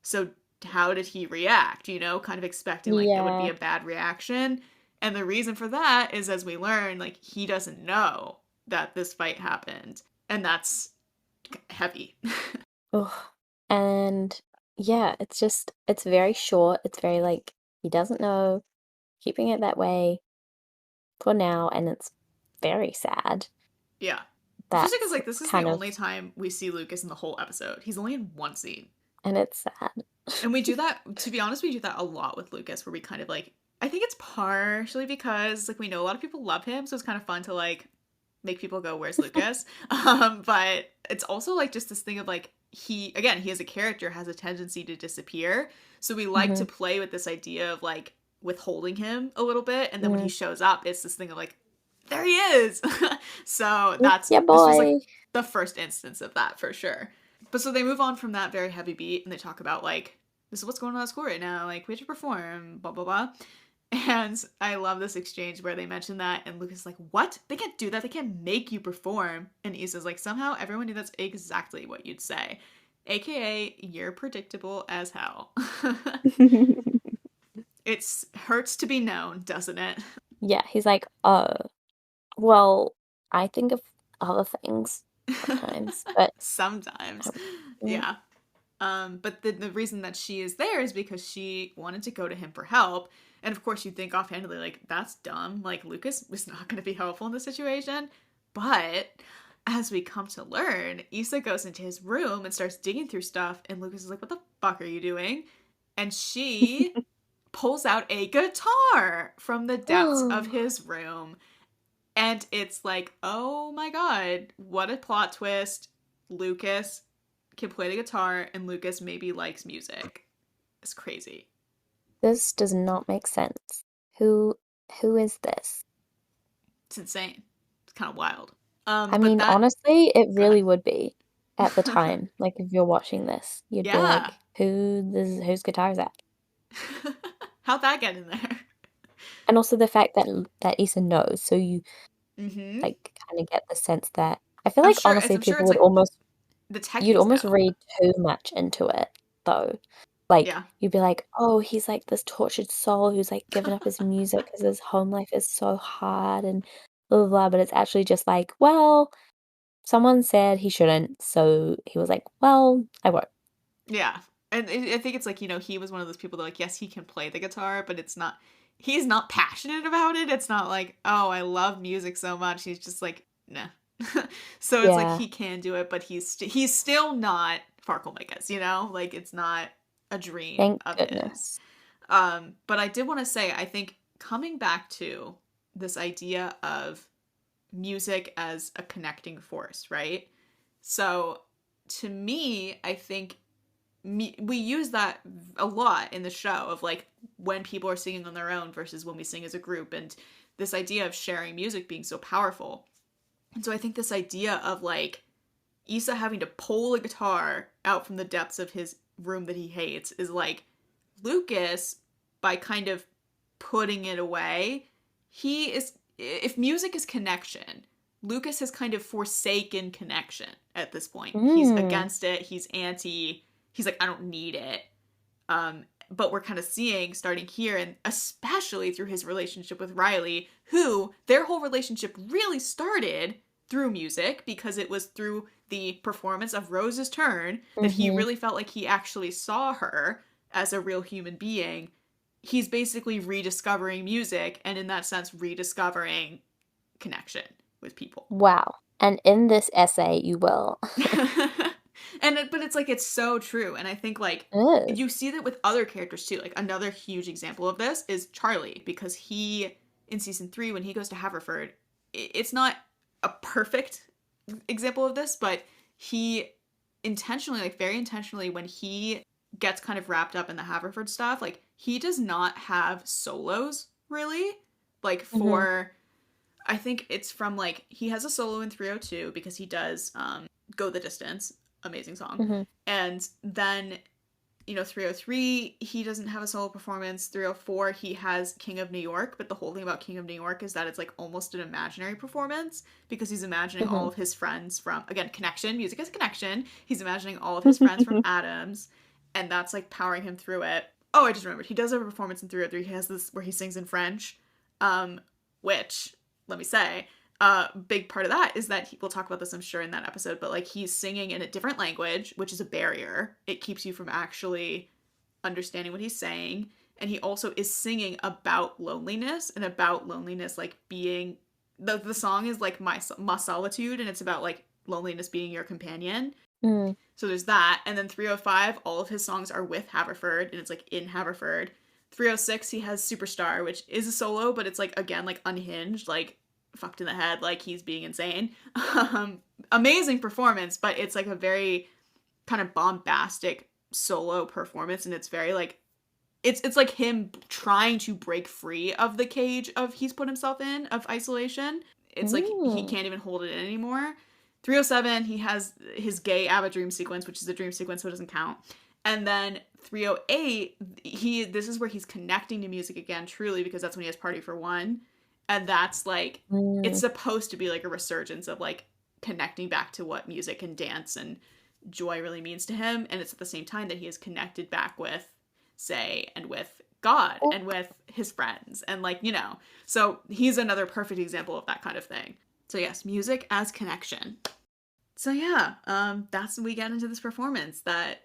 so how did he react? Kind of expecting like it would be Yeah. a bad reaction. And the reason for that is, as we learn, like he doesn't know that this fight happened. And that's heavy. Ugh. And yeah, it's very short. It's very like he doesn't know, keeping it that way for now, and it's very sad. Yeah. Especially because That's like this is the kind of, only time we see Lucas in the whole episode. He's only in one scene. and it's sad. And we do that, to be honest, we do that a lot with Lucas, where we kind of like, I think it's partially because like we know a lot of people love him, so it's kind of fun to like make people go, where's Lucas? But it's also like just this thing of like, he as a character has a tendency to disappear. So we like Mm-hmm. to play with this idea of like withholding him a little bit. And then when he Mm. shows up, it's this thing of like, there he is. So Yeah, this was like boy. the first instance of that for sure. But so they move on from that very heavy beat and they talk about like, this is what's going on at school right now. Like, we have to perform, blah, blah, blah. And I love this exchange where they mention that, and Lucas is like, what? They can't do that. They can't make you perform. And Issa's like, somehow everyone knew that's exactly what you'd say. AKA, you're predictable as hell. It hurts to be known, doesn't it? Yeah, he's like, oh, well, I think of other things sometimes, but Sometimes. mm, Yeah. But the reason that she is there is because she wanted to go to him for help. And of course, you think offhandedly, like, that's dumb. Like, Lucas was not going to be helpful in this situation. But as we come to learn, Issa goes into his room and starts digging through stuff. And Lucas is like, what the fuck are you doing? And she pulls out a guitar from the depths of his room. And it's like, oh my god, what a plot twist. Lucas can play the guitar and Lucas maybe likes music. It's crazy. this does not make sense. Who who is this? It's insane. It's kind of wild. I But mean, that honestly, it go ahead. really would be at the time. Like if you're watching this, you'd be Yeah. like, whose guitar is that? How'd that get in there? And also the fact that Issa knows, so you Mm-hmm. like kind of get the sense that I feel like honestly I'm sure people it's would like almost the you'd techies almost know. read too much into it though. Like Yeah. you'd be like, oh, he's like this tortured soul who's like given up his music because his home life is so hard and blah blah blah. But it's actually just like, well, someone said he shouldn't, so he was like, well, I won't. Yeah. And I think it's like, he was one of those people that like, yes, he can play the guitar, but he's not passionate about it. It's not like, oh, I love music so much. He's just like, nah. So it's like Yeah, he can do it, but he's still not Farkle like it's not a dream thank of his. goodness. But I did want to say, I think coming back to this idea of music as a connecting force, right? So to me, I think we use that a lot in the show of like when people are singing on their own versus when we sing as a group, and this idea of sharing music being so powerful. And so I think this idea of like Issa having to pull a guitar out from the depths of his room that he hates is like Lucas, by kind of putting it away, he is, if music is connection, Lucas has kind of forsaken connection at this point. He's Mm. against it, he's like, I don't need it. But we're kind of seeing starting here, and especially through his relationship with Riley, who their whole relationship really started through music, because it was through the performance of Rose's turn that he Mm-hmm. really felt like he actually saw her as a real human being. He's basically rediscovering music, and in that sense rediscovering connection with people. Wow. And in this essay, you will. But it's like, it's so true. And I think like It is. you see that with other characters too. Like another huge example of this is Charlie, because he, in season 3, when he goes to Haverford, it's not a perfect example of this, but he intentionally, like very intentionally, when he gets kind of wrapped up in the Haverford stuff, like he does not have solos really. Like Mm-hmm. for, I think it's from like, he has a solo in 302 because he does Go the Distance, amazing song. Mm-hmm. And then, 303, he doesn't have a solo performance. 304, he has King of New York, but the whole thing about King of New York is that it's like almost an imaginary performance, because he's imagining all Mm-hmm. of his friends from, again, connection, music is connection. He's imagining all of his friends from Adams, and that's like powering him through it. Oh, I just remembered. He does have a performance in 303. He has this where he sings in French, which, let me say, big part of that is that we'll talk about this, I'm sure, in that episode, but like he's singing in a different language, which is a barrier. It keeps you from actually understanding what he's saying. And he also is singing about loneliness, and about loneliness like being, the song is like my solitude, and it's about like loneliness being your companion. Mm. So there's that. And then 305, all of his songs are with Haverford, and it's like in Haverford. 306, he has Superstar, which is a solo, but it's like, again, like unhinged, like fucked in the head, like he's being insane. Amazing performance, but it's like a very kind of bombastic solo performance, and it's very like, it's like him trying to break free of the cage of he's put himself in of isolation. It's like he Mm. can't even hold it in anymore. 307, he has his gay ABBA dream sequence, which is a dream sequence, so it doesn't count. And then 308, this is where he's connecting to music again, truly, because that's when he has Party for One. And that's like, it's Mm. supposed to be like a resurgence of like connecting back to what music and dance and joy really means to him. And it's at the same time that he is connected back with, say, and with God Oh, and with his friends, and like, so he's another perfect example of that kind of thing. So yes, music as connection. So yeah, that's when we get into this performance that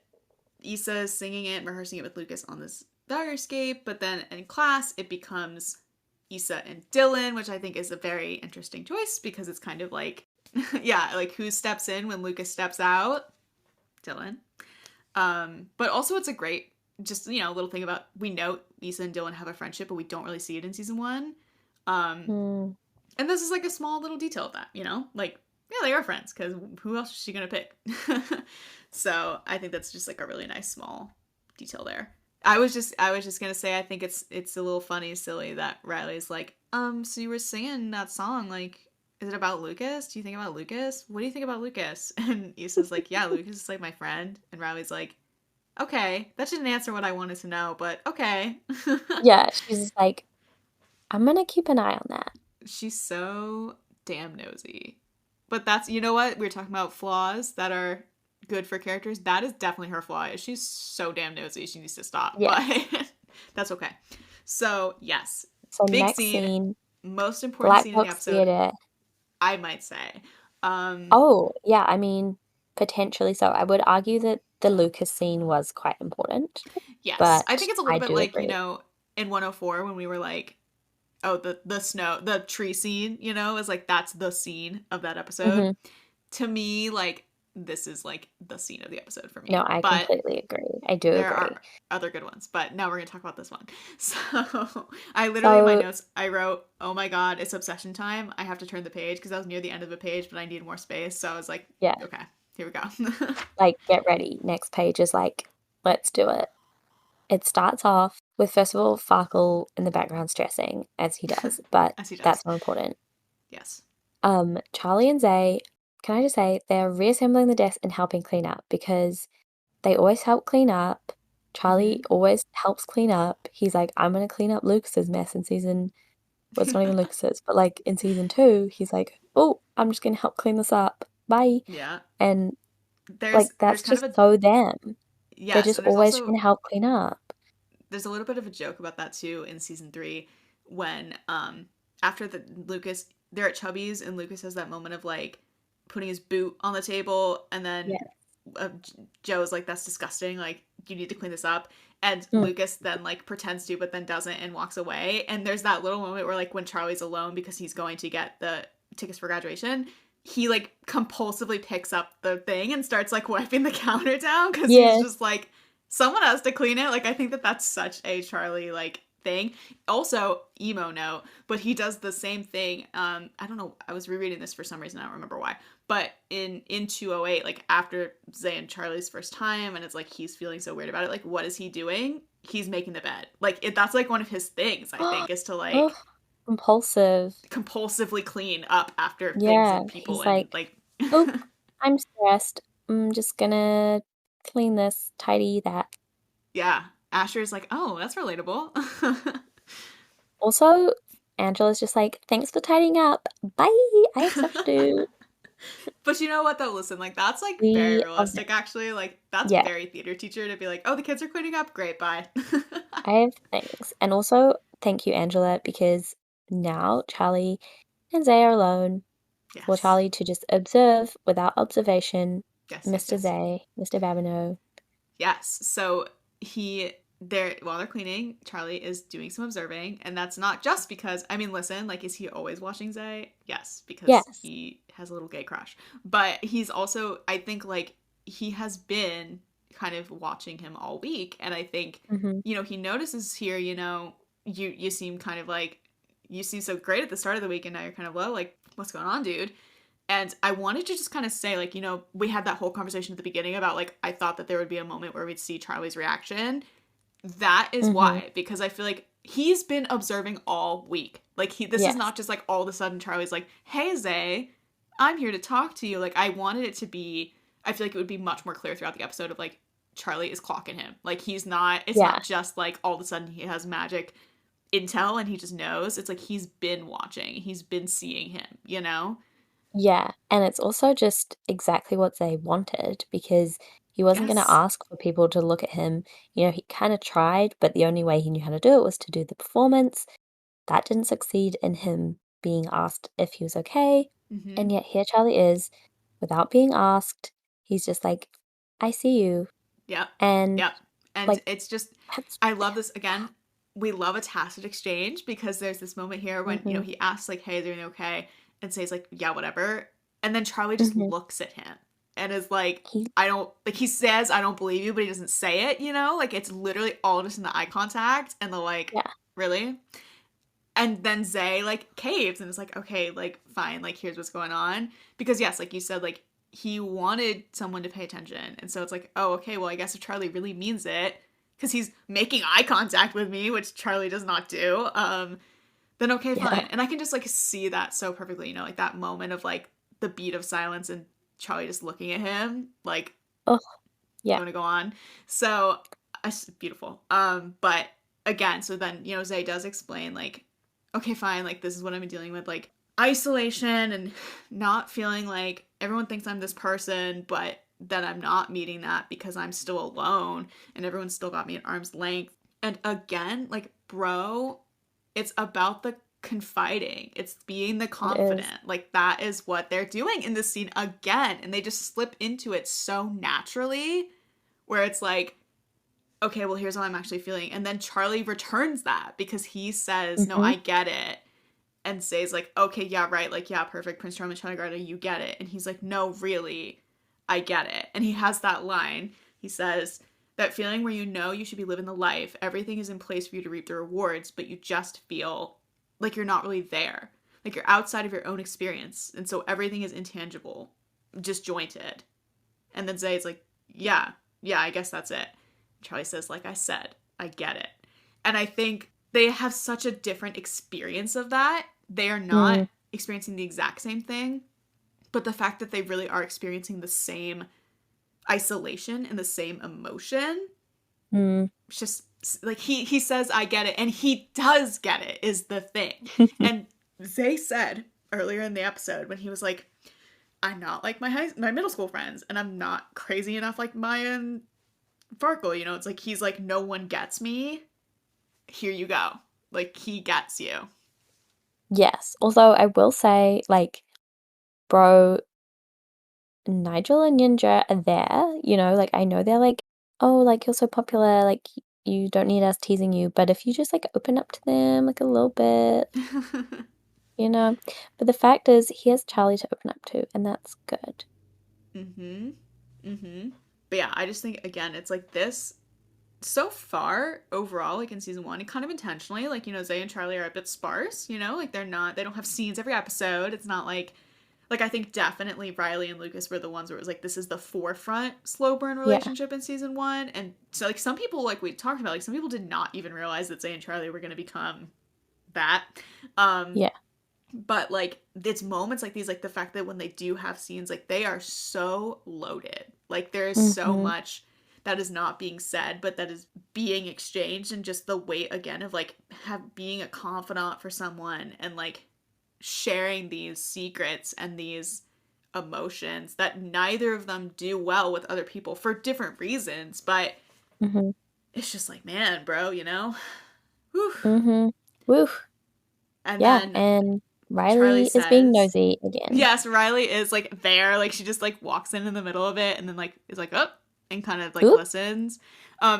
Issa is singing it, rehearsing it with Lucas on this Diarscape, but then in class it becomes Issa and Dylan, which I think is a very interesting choice, because it's kind of like, yeah, like who steps in when Lucas steps out? Dylan. But also it's a great, just, little thing about, we know Issa and Dylan have a friendship, but we don't really see it in season 1. Um, mm. and this is like a small little detail of that, like, yeah, they are friends, because who else is she gonna pick? So I think that's just like a really nice small detail there. I was just gonna say, I think it's a little funny, silly that Riley's like, so you were singing that song, like, is it about Lucas? Do you think about Lucas? What do you think about Lucas? And Issa's like, yeah, Lucas is like my friend. And Riley's like, okay, that didn't answer what I wanted to know, but okay. Yeah, she's just like, I'm gonna keep an eye on that. She's so damn nosy. But that's, you know what? We were talking about flaws that are good for characters. That is definitely her flaw. She's so damn nosy. She needs to stop. Yeah. But that's okay. So, yes, So big next scene, scene, most important Black scene in the Box episode, Theatre. I might say. Um, Oh, yeah, I mean, potentially so. I would argue that the Lucas scene was quite important, yes, I but think it's a I little bit do like, agree. in 104 when we were like, oh, the tree scene, is like, that's the scene of that episode. Hmm. To me, like, this is like the scene of the episode for No, me. I But completely agree. I do there agree. are other good ones. But now we're gonna talk about this one. So I literally, in my So, notes, I wrote, "Oh my god, it's obsession time. I have to turn the page," because I was near the end of a page, but I needed more space. So I was like, yeah, okay, here we go. like, get ready. Next page is like, let's do it. It starts off with, first of all, Farkle in the background stressing, as he does, but As he does. that's not important. Yes. Charlie and Zay, can I just say, they're reassembling the desk and helping clean up because they always help clean up. Charlie Mm-hmm. always helps clean up. He's like, I'm gonna clean up Lucas's mess in season, well, it's not even Lucas's, but like in season 2, he's like, oh, I'm just gonna help clean this up. Bye. Yeah. And There's like there's that's kind of just a, so them. They're yes, just and there's always also, trying to help clean up. there's a little bit of a joke about that too in season 3, when after the Lucas they're at Chubby's and Lucas has that moment of like putting his boot on the table, and then Yeah. uh, Joe's like, that's disgusting, like you need to clean this up. And Mm. Lucas then like pretends to, but then doesn't and walks away. And there's that little moment where like when Charlie's alone because he's going to get the tickets for graduation, he like compulsively picks up the thing and starts like wiping the counter down because he's Yeah. just like, someone has to clean it. Like I think that that's such a Charlie like thing. Also, emo note, but he does the same thing. I don't know. I was rereading this for some reason. I don't remember why. But in 208, like after Zay and Charlie's first time, and it's like he's feeling so weird about it. Like, what is he doing? He's making the bed. Like that's like one of his things. I think is to Oh, like compulsive. compulsively clean up after things Yeah. and people He's and like, like oh, I'm stressed. I'm just gonna clean this, tidy that. yeah. Asher's like, oh, that's relatable. Also, Angela's just like, thanks for tidying up. Bye. I have stuff to do. But you know what though? Listen, like that's like very We are, realistic actually. Like that's yeah, very theater teacher to be like, oh, the kids are cleaning up. Great, bye. I have things. And also, thank you, Angela, because now Charlie and Zay are alone for Yes. Charlie to just observe without observation Yes, yes, Mr. yes. Zay, Mr. Babineau. Yes. So they're while they're cleaning, Charlie is doing some observing, and that's not just because I mean, listen, like is he always watching Zay? Yes, because Yes. he has a little gay crush. But he's also I think like he has been kind of watching him all week, and I think Mm-hmm. he notices here, you seem kind of like you seem so great at the start of the week and now you're kind of low, like what's going on, dude? And I wanted to just kind of say, like, we had that whole conversation at the beginning about, like, I thought that there would be a moment where we'd see Charlie's reaction. That is Mm-hmm. why, because I feel like he's been observing all week. Like, this is Yes. not just like all of a sudden Charlie's like, hey, Zay, I'm here to talk to you. Like, I wanted it to be, I feel like it would be much more clear throughout the episode of, like, Charlie is clocking him. Like, it's Yeah. not just like all of a sudden he has magic intel and he just knows. It's like he's been watching, he's been seeing him? Yeah, and it's also just exactly what they wanted because he wasn't going to Yes. ask for people to look at him. He kind of tried, but the only way he knew how to do it was to do the performance. That didn't succeed in him being asked if he was okay. Mm-hmm. And yet here Charlie is, without being asked. He's just like, I see you. Yep. And Yep. And like, it's just, that's, I love this again. We love a tacit exchange because there's this moment here when, mm-hmm, he asks, like, hey, is everything okay? And says, like, yeah, whatever. And then Charlie just mm-hmm. looks at him and is like, He, I don't, like, he says, I don't believe you, but he doesn't say it? Like, it's literally all just in the eye contact and the, like, yeah, really? And then Zay like caves and is like, okay, like fine, like here's what's going on. Because yes, like you said, like he wanted someone to pay attention. And so it's like, oh, okay, well, I guess if Charlie really means it, because he's making eye contact with me, which Charlie does not do, then okay, yeah, fine. And I can just like see that so perfectly, like that moment of like the beat of silence and Charlie just looking at him, like, oh, you yeah, want to go on? So it's beautiful. But again, so then Zay does explain like, okay, fine, like this is what I've been dealing with, like isolation and not feeling like everyone thinks I'm this person, but that I'm not meeting that because I'm still alone and everyone's still got me at arm's length. And again, like, bro, it's about the confiding. It's being the it is. confident. Like that is what they're doing in this scene again. And they just slip into it so naturally where it's like, okay, well, here's how I'm actually feeling. And then Charlie returns that because he says, no, Mm-hmm. I get it. And says, like, okay, yeah, right. Like, yeah, perfect. Prince Charming China Garter, you get it. And he's like, no, really, I get it. And he has that line. He says, that feeling where you should be living the life, everything is in place for you to reap the rewards, but you just feel like you're not really there. Like you're outside of your own experience. And so everything is intangible, disjointed. And then Zay's like, yeah, I guess that's it. Charlie says, like I said, I get it. And I think they have such a different experience of that. They are not Mm, experiencing the exact same thing, but the fact that they really are experiencing the same isolation and the same emotion, mm. it's just like he says I get it and he does get it is the thing. And Zay said earlier in the episode when he was like, I'm not like my middle school friends and I'm not crazy enough like Maya and Farkle, it's like he's like, no one gets me. Here you go. Like he gets you. Yes. Although I will say, like, bro, Nigel and Ninja are there, like I know they're like, oh, like you're so popular, like you don't need us teasing you, but if you just like open up to them like a little bit, you know. But the fact is, he has Charlie to open up to, and that's good. Mm-hmm. Mm-hmm. But yeah, I just think again, it's like this so far overall, like in season one, and kind of intentionally, like, Zay and Charlie are a bit sparse, like they don't have scenes every episode. It's not like I think definitely Riley and Lucas were the ones where it was like this is the forefront slow burn Yeah. relationship in season one. And so like some people, like we talked about, like some people did not even realize that Zay and Charlie were gonna become that. Um Yeah. but like it's moments like these, like the fact that when they do have scenes, like they are so loaded. Like there is so Mm-hmm. much that is not being said, but that is being exchanged, and just the weight again of like being a confidant for someone, and like sharing these secrets and these emotions that neither of them do well with other people for different reasons, but Mm-hmm. it's just like, man, bro, Whew. Mm-hmm. Woo. And Yeah, then and Charlie Riley is being says, nosy again. yes, Riley is like there, like she just like walks in the middle of it and then like is like, oh, and kind of like Oop. listens.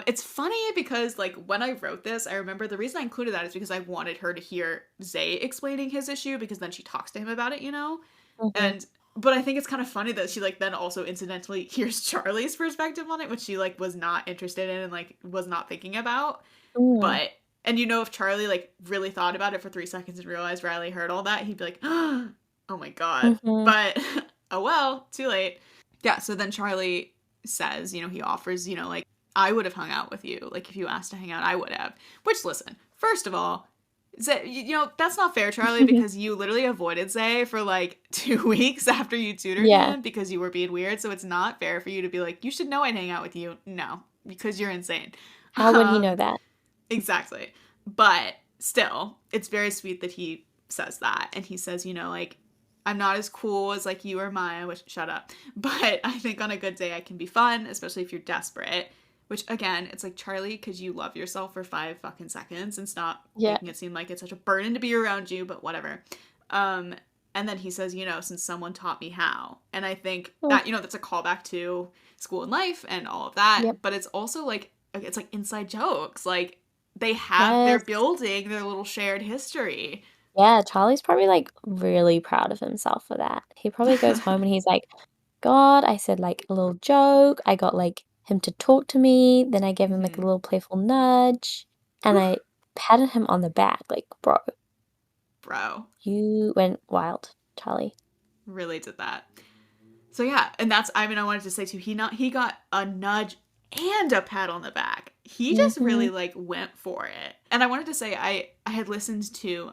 It's funny because like when I wrote this, I remember the reason I included that is because I wanted her to hear Zay explaining his issue, because then she talks to him about it. Mm-hmm. And but I think it's kind of funny that she like then also incidentally hears Charlie's perspective on it, which she like was not interested in and like was not thinking about. Mm. But and if Charlie like really thought about it for 3 seconds and realized Riley heard all that, he'd be like, oh my god. Mm-hmm. But oh well, too late. Yeah, so then Charlie says, he offers, like, I would have hung out with you. Like if you asked to hang out, I would have. Which, listen, first of all, Zay, that's not fair, Charlie, because you literally avoided Zay for like 2 weeks after you tutored Yeah. him because you were being weird. So it's not fair for you to be like, you should know I'd hang out with you. No, because you're insane. How would he know Um, that? exactly. But still, it's very sweet that he says that. And he says, like, I'm not as cool as like you or Maya, which shut up. But I think on a good day I can be fun, especially if you're desperate. Which again, it's like, Charlie, could you love yourself for 5 fucking seconds and stop Yeah. making it seem like it's such a burden to be around you, but whatever. Um, and then he says, since someone taught me how. And I think Mm. that, that's a callback to school and life and all of that. Yep. But it's also like it's like inside jokes. Like they're Yes. building their little shared history. Yeah, Charlie's probably like really proud of himself for that. He probably goes home and he's like, God, I said like a little joke. I got like him to talk to me. Then I gave him like a Mm-hmm. little playful nudge and Whew, I patted him on the back, like, bro, bro, you went wild, Charlie. really did that. So yeah, and that's, I mean, I wanted to say too, he got a nudge and a pat on the back. He just Mm-hmm. really like went for it. And I wanted to say I had listened to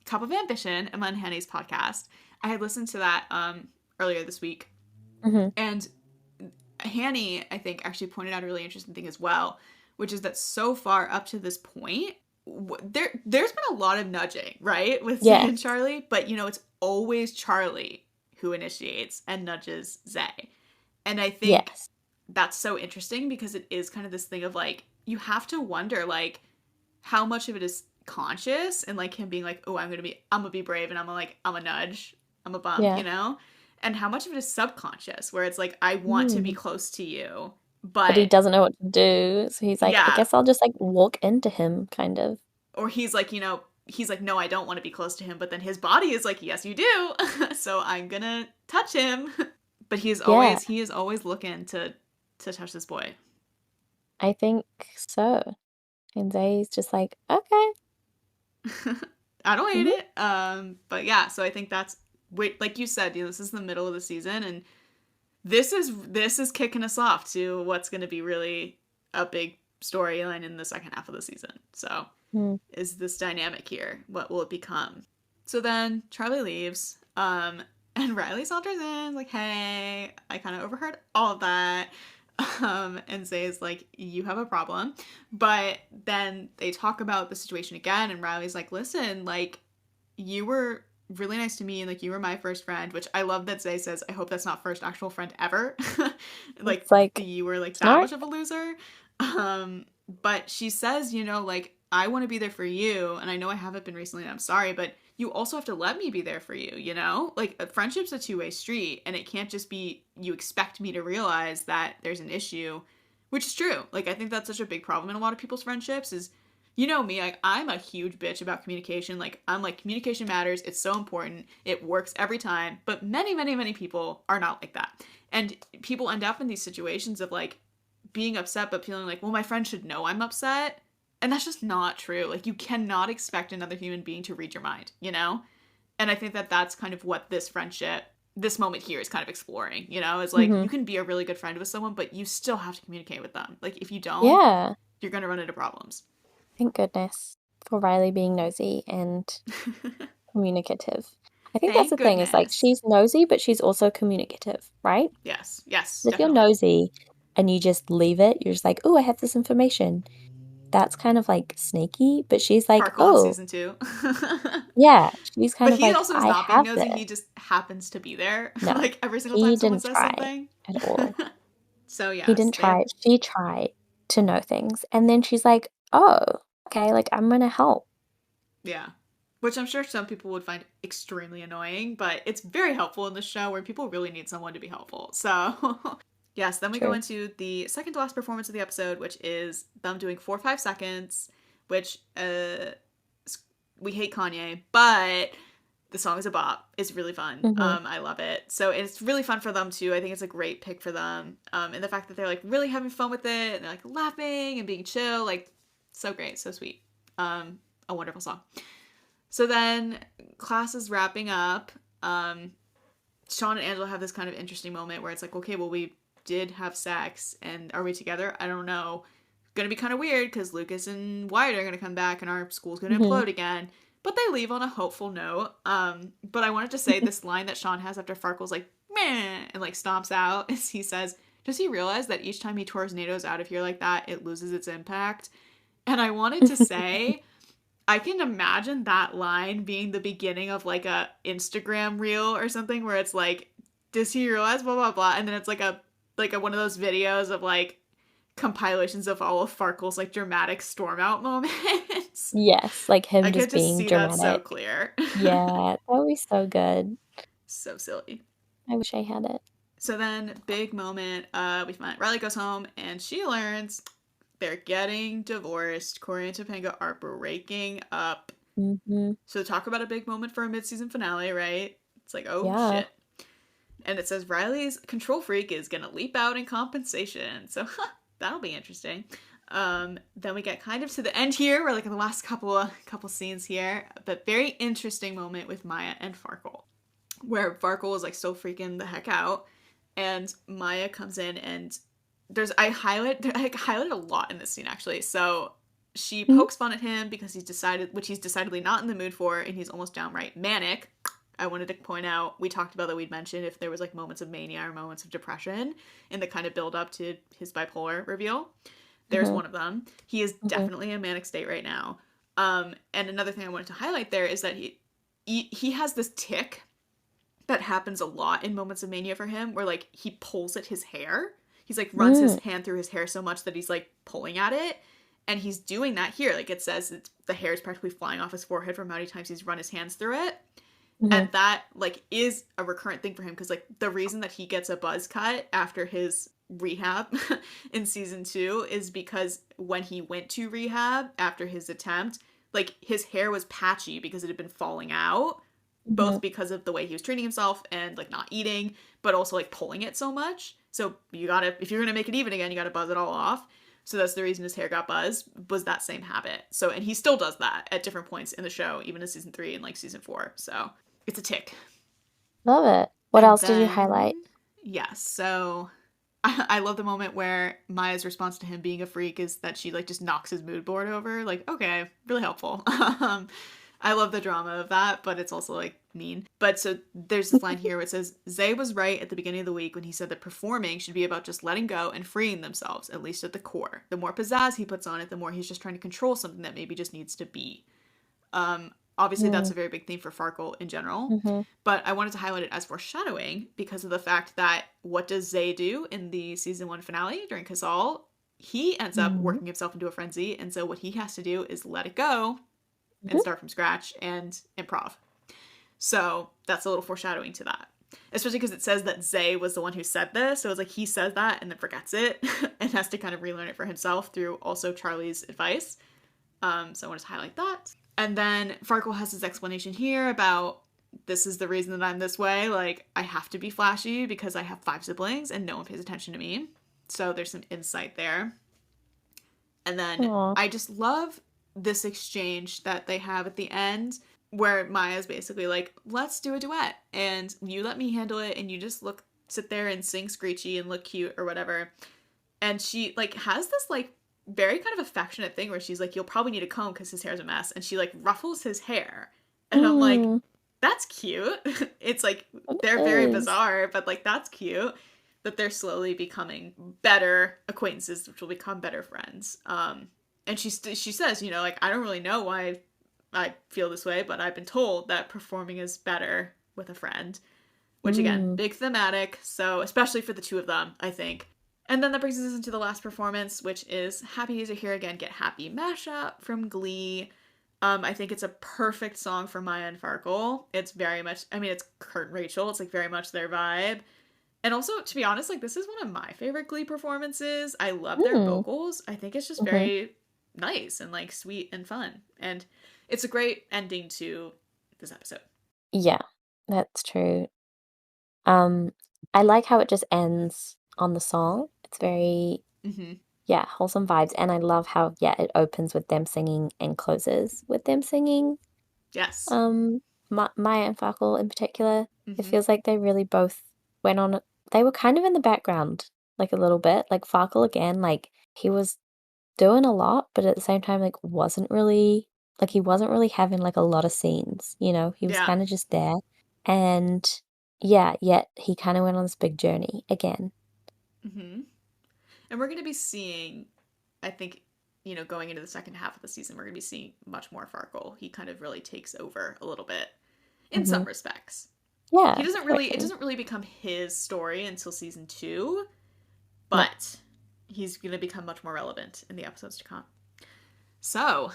Cup of Ambition, Emma and Henny's podcast. I had listened to that earlier this week. Mm-hmm. And Hanny, I think, actually pointed out a really interesting thing as well, which is that so far up to this point, there's been a lot of nudging, right, with Zay Yeah. and Charlie, but it's always Charlie who initiates and nudges Zay. And I think Yes. that's so interesting because it is kind of this thing of like, you have to wonder like how much of it is conscious and like him being like, oh, I'm gonna be brave, and I'm a nudge, I'm a bump, Yeah. and how much of it is subconscious where it's like, I want to be Mm. close to you, But he but doesn't know what to do. So he's like, I yeah, guess I'll just like walk into him, kind of. or he's like, he's like, no, I don't want to be close to him, but then his body is like, yes, you do. So I'm gonna touch him. But Yeah, he is always looking to touch this boy. I think so. And Zay's just like, okay. I don't hate Hmm. it. But yeah, so I think that's, wait, like you said, this is the middle of the season, and this is kicking us off to what's going to be really a big storyline in the second half of the season. So Mm. is this dynamic here? What will it become? So then Charlie leaves, and Riley saunters in, like, hey, I kind of overheard all of that. And says, like, you have a problem. But then they talk about the situation again, and Riley's like, listen, like, you were really nice to me, and like, you were my first friend, which I love that Zay says, I hope that's not first actual friend ever. Like, It's like, you were like that smart. much of a loser. But she says, like, I want to be there for you, and I know I haven't been recently, and I'm sorry, but you also have to let me be there for you, you know? Like, a friendship's a two-way street, and it can't just be you expect me to realize that there's an issue, which is true. Like, I think that's such a big problem in a lot of people's friendships is, you know me, like, I'm a huge bitch about communication. Like, I'm like, communication matters. It's so important. It works every time. But many, many, many people are not like that. And people end up in these situations of, like, being upset, but feeling like, well, my friend should know I'm upset. And that's just not true. Like, you cannot expect another human being to read your mind, you know? And I think that that's kind of what this friendship, this moment here is kind of exploring, you know? Is like, Mm-hmm. you can be a really good friend with someone, but you still have to communicate with them. Like, if you don't, Yeah. you're going to run into problems. Thank goodness for Riley being nosy and communicative. I think that's the Thank thing, is like goodness. she's nosy, but she's also communicative, right? Yes, yes, If you're definitely. nosy and you just leave it, you're just like, oh, I have this information. That's kind of like sneaky, but she's like, Farkle in oh, season 2. yeah, she's kind But of he like, also is I not being have nosy. this. He just happens to be there, No, like, every single time he someone didn't says try something. at all. So, He yes, didn't they have. try. She tried to know things. And then she's like, oh, okay, like I'm gonna help. Yeah. Which I'm sure some people would find extremely annoying, but it's very helpful in this show where people really need someone to be helpful. So, yes, then we go True. into the second to last performance of the episode, which is them doing 4 5 seconds, which we hate Kanye, but the song is a bop. It's really fun. Mm-hmm. I love it. So it's really fun for them too. I think it's a great pick for them. And the fact that they're like really having fun with it and they're like laughing and being chill, like so great, so sweet. A wonderful song. So then class is wrapping up. Shawn and Angela have this kind of interesting moment where it's like, okay, well, we did have sex, and are we together? I don't know. Gonna be kind of weird because Lucas and Wyatt are gonna come back, and our school's gonna Mm-hmm. implode again. But they leave on a hopeful note. But I wanted to say this line that Shawn has after Farkle's like, meh, and like stomps out, is he says, does he realize that each time he tornadoes out of here like that, it loses its impact? And I wanted to say, I can imagine that line being the beginning of like a Instagram reel or something where it's like, does he realize blah blah blah, and then it's like a one of those videos of like compilations of all of Farkle's like dramatic storm out moments. Yes, like I him could just just being see that so dramatic. clear. Yeah, that would be so good. So silly. I wish I had it. So then, big moment. We find Riley goes home and she learns they're getting divorced. Corey and Topanga are breaking up. Mm-hmm. So talk about a big moment for a mid-season finale, right? It's like, oh Yeah. shit. And it says Riley's control freak is gonna leap out in compensation. So that'll be interesting. Then we get kind of to the end here. We're like in the last couple scenes here, but very interesting moment with Maya and Farkle, where Farkle is like still freaking the heck out, and Maya comes in and I highlighted a lot in this scene actually. So she Mm-hmm. pokes fun at him because which he's decidedly not in the mood for, and he's almost downright manic. I wanted to point out, we talked about that we'd mentioned if there was like moments of mania or moments of depression in the kind of build up to his bipolar reveal. There's Mm-hmm. one of them. He is Mm-hmm. definitely in a manic state right now. And another thing I wanted to highlight there is that he has this tick that happens a lot in moments of mania for him where like he pulls at his hair. He's like runs his Mm. hand through his hair so much that he's like pulling at it. And he's doing that here. Like it says the hair is practically flying off his forehead from how many times he's run his hands through it. Mm-hmm. And that like is a recurrent thing for him because like the reason that he gets a buzz cut after his rehab in season 2 is because when he went to rehab after his attempt, like his hair was patchy because it had been falling out, Mm-hmm. both because of the way he was treating himself and like not eating, but also like pulling it so much. So you gotta, if you're gonna make it even again, you gotta buzz it all off. So that's the reason his hair got buzzed, was that same habit. So, and he still does that at different points in the show, even in season 3 and like season 4. So it's a tick. Love it. What And else did you highlight? then, yes, so I love the moment where Maya's response to him being a freak is that she like just knocks his mood board over. Like, okay, really helpful. I love the drama of that, but it's also like mean. But so there's this line here where it says, Zay was right at the beginning of the week when he said that performing should be about just letting go and freeing themselves, at least at the core. The more pizzazz he puts on it, the more he's just trying to control something that maybe just needs to be. Obviously, that's Mm. a very big theme for Farkle in general, Mm-hmm. but I wanted to highlight it as foreshadowing because of the fact that what does Zay do in the season 1 finale during Casal? He ends up Mm-hmm. working himself into a frenzy, and so what he has to do is let it go and Mm-hmm. start from scratch and improv. So that's a little foreshadowing to that. Especially because it says that Zay was the one who said this. So it's like he says that and then forgets it and has to kind of relearn it for himself through also Charlie's advice. So I want to highlight that. And then Farkle has his explanation here about this is the reason that I'm this way. Like, I have to be flashy because I have 5 siblings and no one pays attention to me. So there's some insight there. And then Aw. I just love this exchange that they have at the end where Maya's basically like, let's do a duet and you let me handle it and you just sit there and sing screechy and look cute or whatever. And she like has this like very kind of affectionate thing where she's like, you'll probably need a comb because his hair's a mess. And she like ruffles his hair. And I'm like, Mm, that's cute. It's like it they're very is. bizarre, but like that's cute that they're slowly becoming better acquaintances, which will become better friends. And she says, you know, like I don't really know why I feel this way, but I've been told that performing is better with a friend. Which again, Mm, big thematic. So especially for the two of them, I think. And then that brings us into the last performance, which is Happy to Hear Again Get Happy mashup from Glee. I think it's a perfect song for Maya and Farkle. It's very much, I mean, it's Kurt and Rachel. It's like very much their vibe. And also, to be honest, like this is one of my favorite Glee performances. I love their mm, vocals. I think it's just hmm. very nice and like sweet and fun. And it's a great ending to this episode. Yeah, that's true. Um, I like how it just ends on the song. It's very, Mm-hmm. yeah, wholesome vibes. And I love how, yeah, it opens with them singing and closes with them singing. Yes. Um, Maya and Farkle in particular. It Mm-hmm. feels like they really both went on, they were kind of in the background, like a little bit. Like Farkle again, like he was doing a lot, but at the same time, like he wasn't really having like a lot of scenes, you know? He was Yeah. kind of just there. And yeah, yet he kind of went on this big journey again. Mm-hmm. And we're going to be seeing, I think, you know, going into the second half of the season, we're going to be seeing much more Farkle. He kind of really takes over a little bit in Hmm. some respects. He Yeah, doesn't really, it totally. doesn't really become his story until season 2, No. but he's going to become much more relevant in the episodes to come. So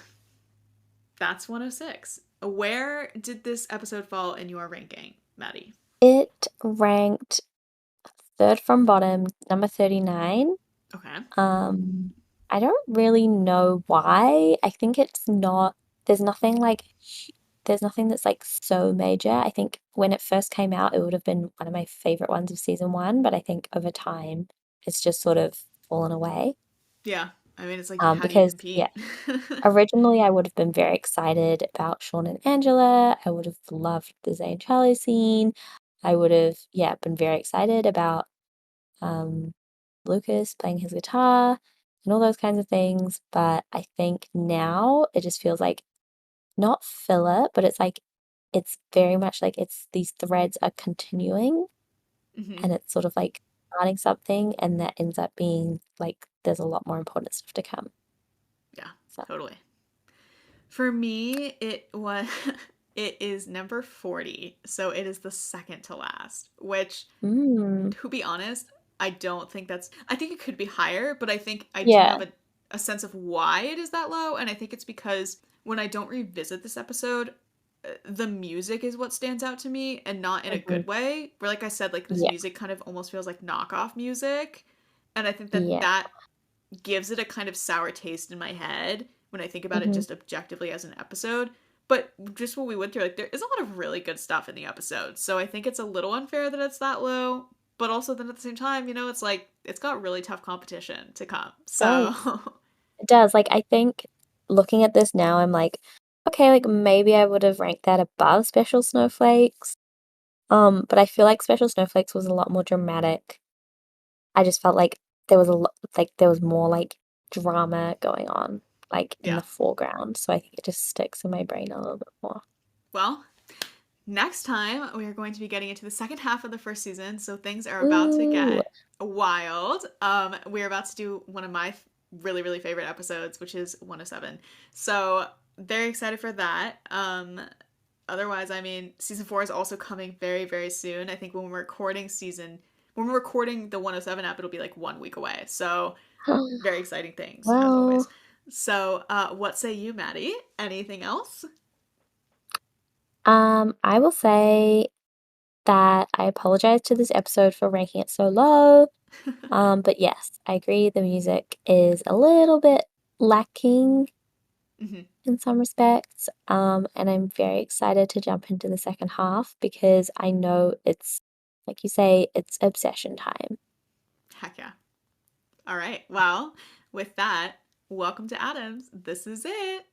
that's 106. Where did this episode fall in your ranking, Maddie? It ranked third from bottom, number 39. Okay. Um, I don't really know why. I think it's not, there's nothing like, there's nothing that's like so major. I think when it first came out, it would have been one of my favorite ones of season one, but I think over time, it's just sort of fallen away. Yeah. I mean, it's like, how do you Because yeah, compete? originally I would have been very excited about Shawn and Angela. I would have loved the Zayn Charlie scene. I would have, yeah, been very excited about um, Lucas playing his guitar and all those kinds of things. But I think now it just feels like not filler, but it's like it's very much like it's these threads are continuing Mm-hmm. and it's sort of like starting something and that ends up being like there's a lot more important stuff to come. Yeah, So, totally. For me, it was it is number 40. So it is the second to last, which mm, to be honest, I don't think that's I think it could be higher, but I think I do yeah. have a sense of why it is that low, and I think it's because when I don't revisit this episode, the music is what stands out to me and not in a Hmm. good way. Where like I said, like this Yeah. music kind of almost feels like knockoff music. And I think that Yeah. that gives it a kind of sour taste in my head when I think about it Hmm. just objectively as an episode. But just what we went through, like there is a lot of really good stuff in the episode. So I think it's a little unfair that it's that low. But also then at the same time, you know, it's like it's got really tough competition to come. So Does. It does. Like I think looking at this now, I'm like, okay, like maybe I would have ranked that above Special Snowflakes. But I feel like Special Snowflakes was a lot more dramatic. I just felt like there was a lot, like there was more like drama going on, like in yeah. the foreground. So I think it just sticks in my brain a little bit more. Well, next time we are going to be getting into the second half of the first season, so things are about to Ooh. get wild. We're about to do one of my really really favorite episodes, which is 107. So very excited for that. Otherwise, I mean, season 4 is also coming very very soon. I think when we're recording the 107 app, it'll be like 1 week away. So very exciting things as always. Well, So, what say you, Maddie? Anything else? I will say that I apologize to this episode for ranking it so low. But yes, I agree the music is a little bit lacking Hmm. in some respects. And I'm very excited to jump into the second half because I know it's, like you say, it's obsession time. Heck yeah. All right. Well, with that, welcome to Adams. This is it.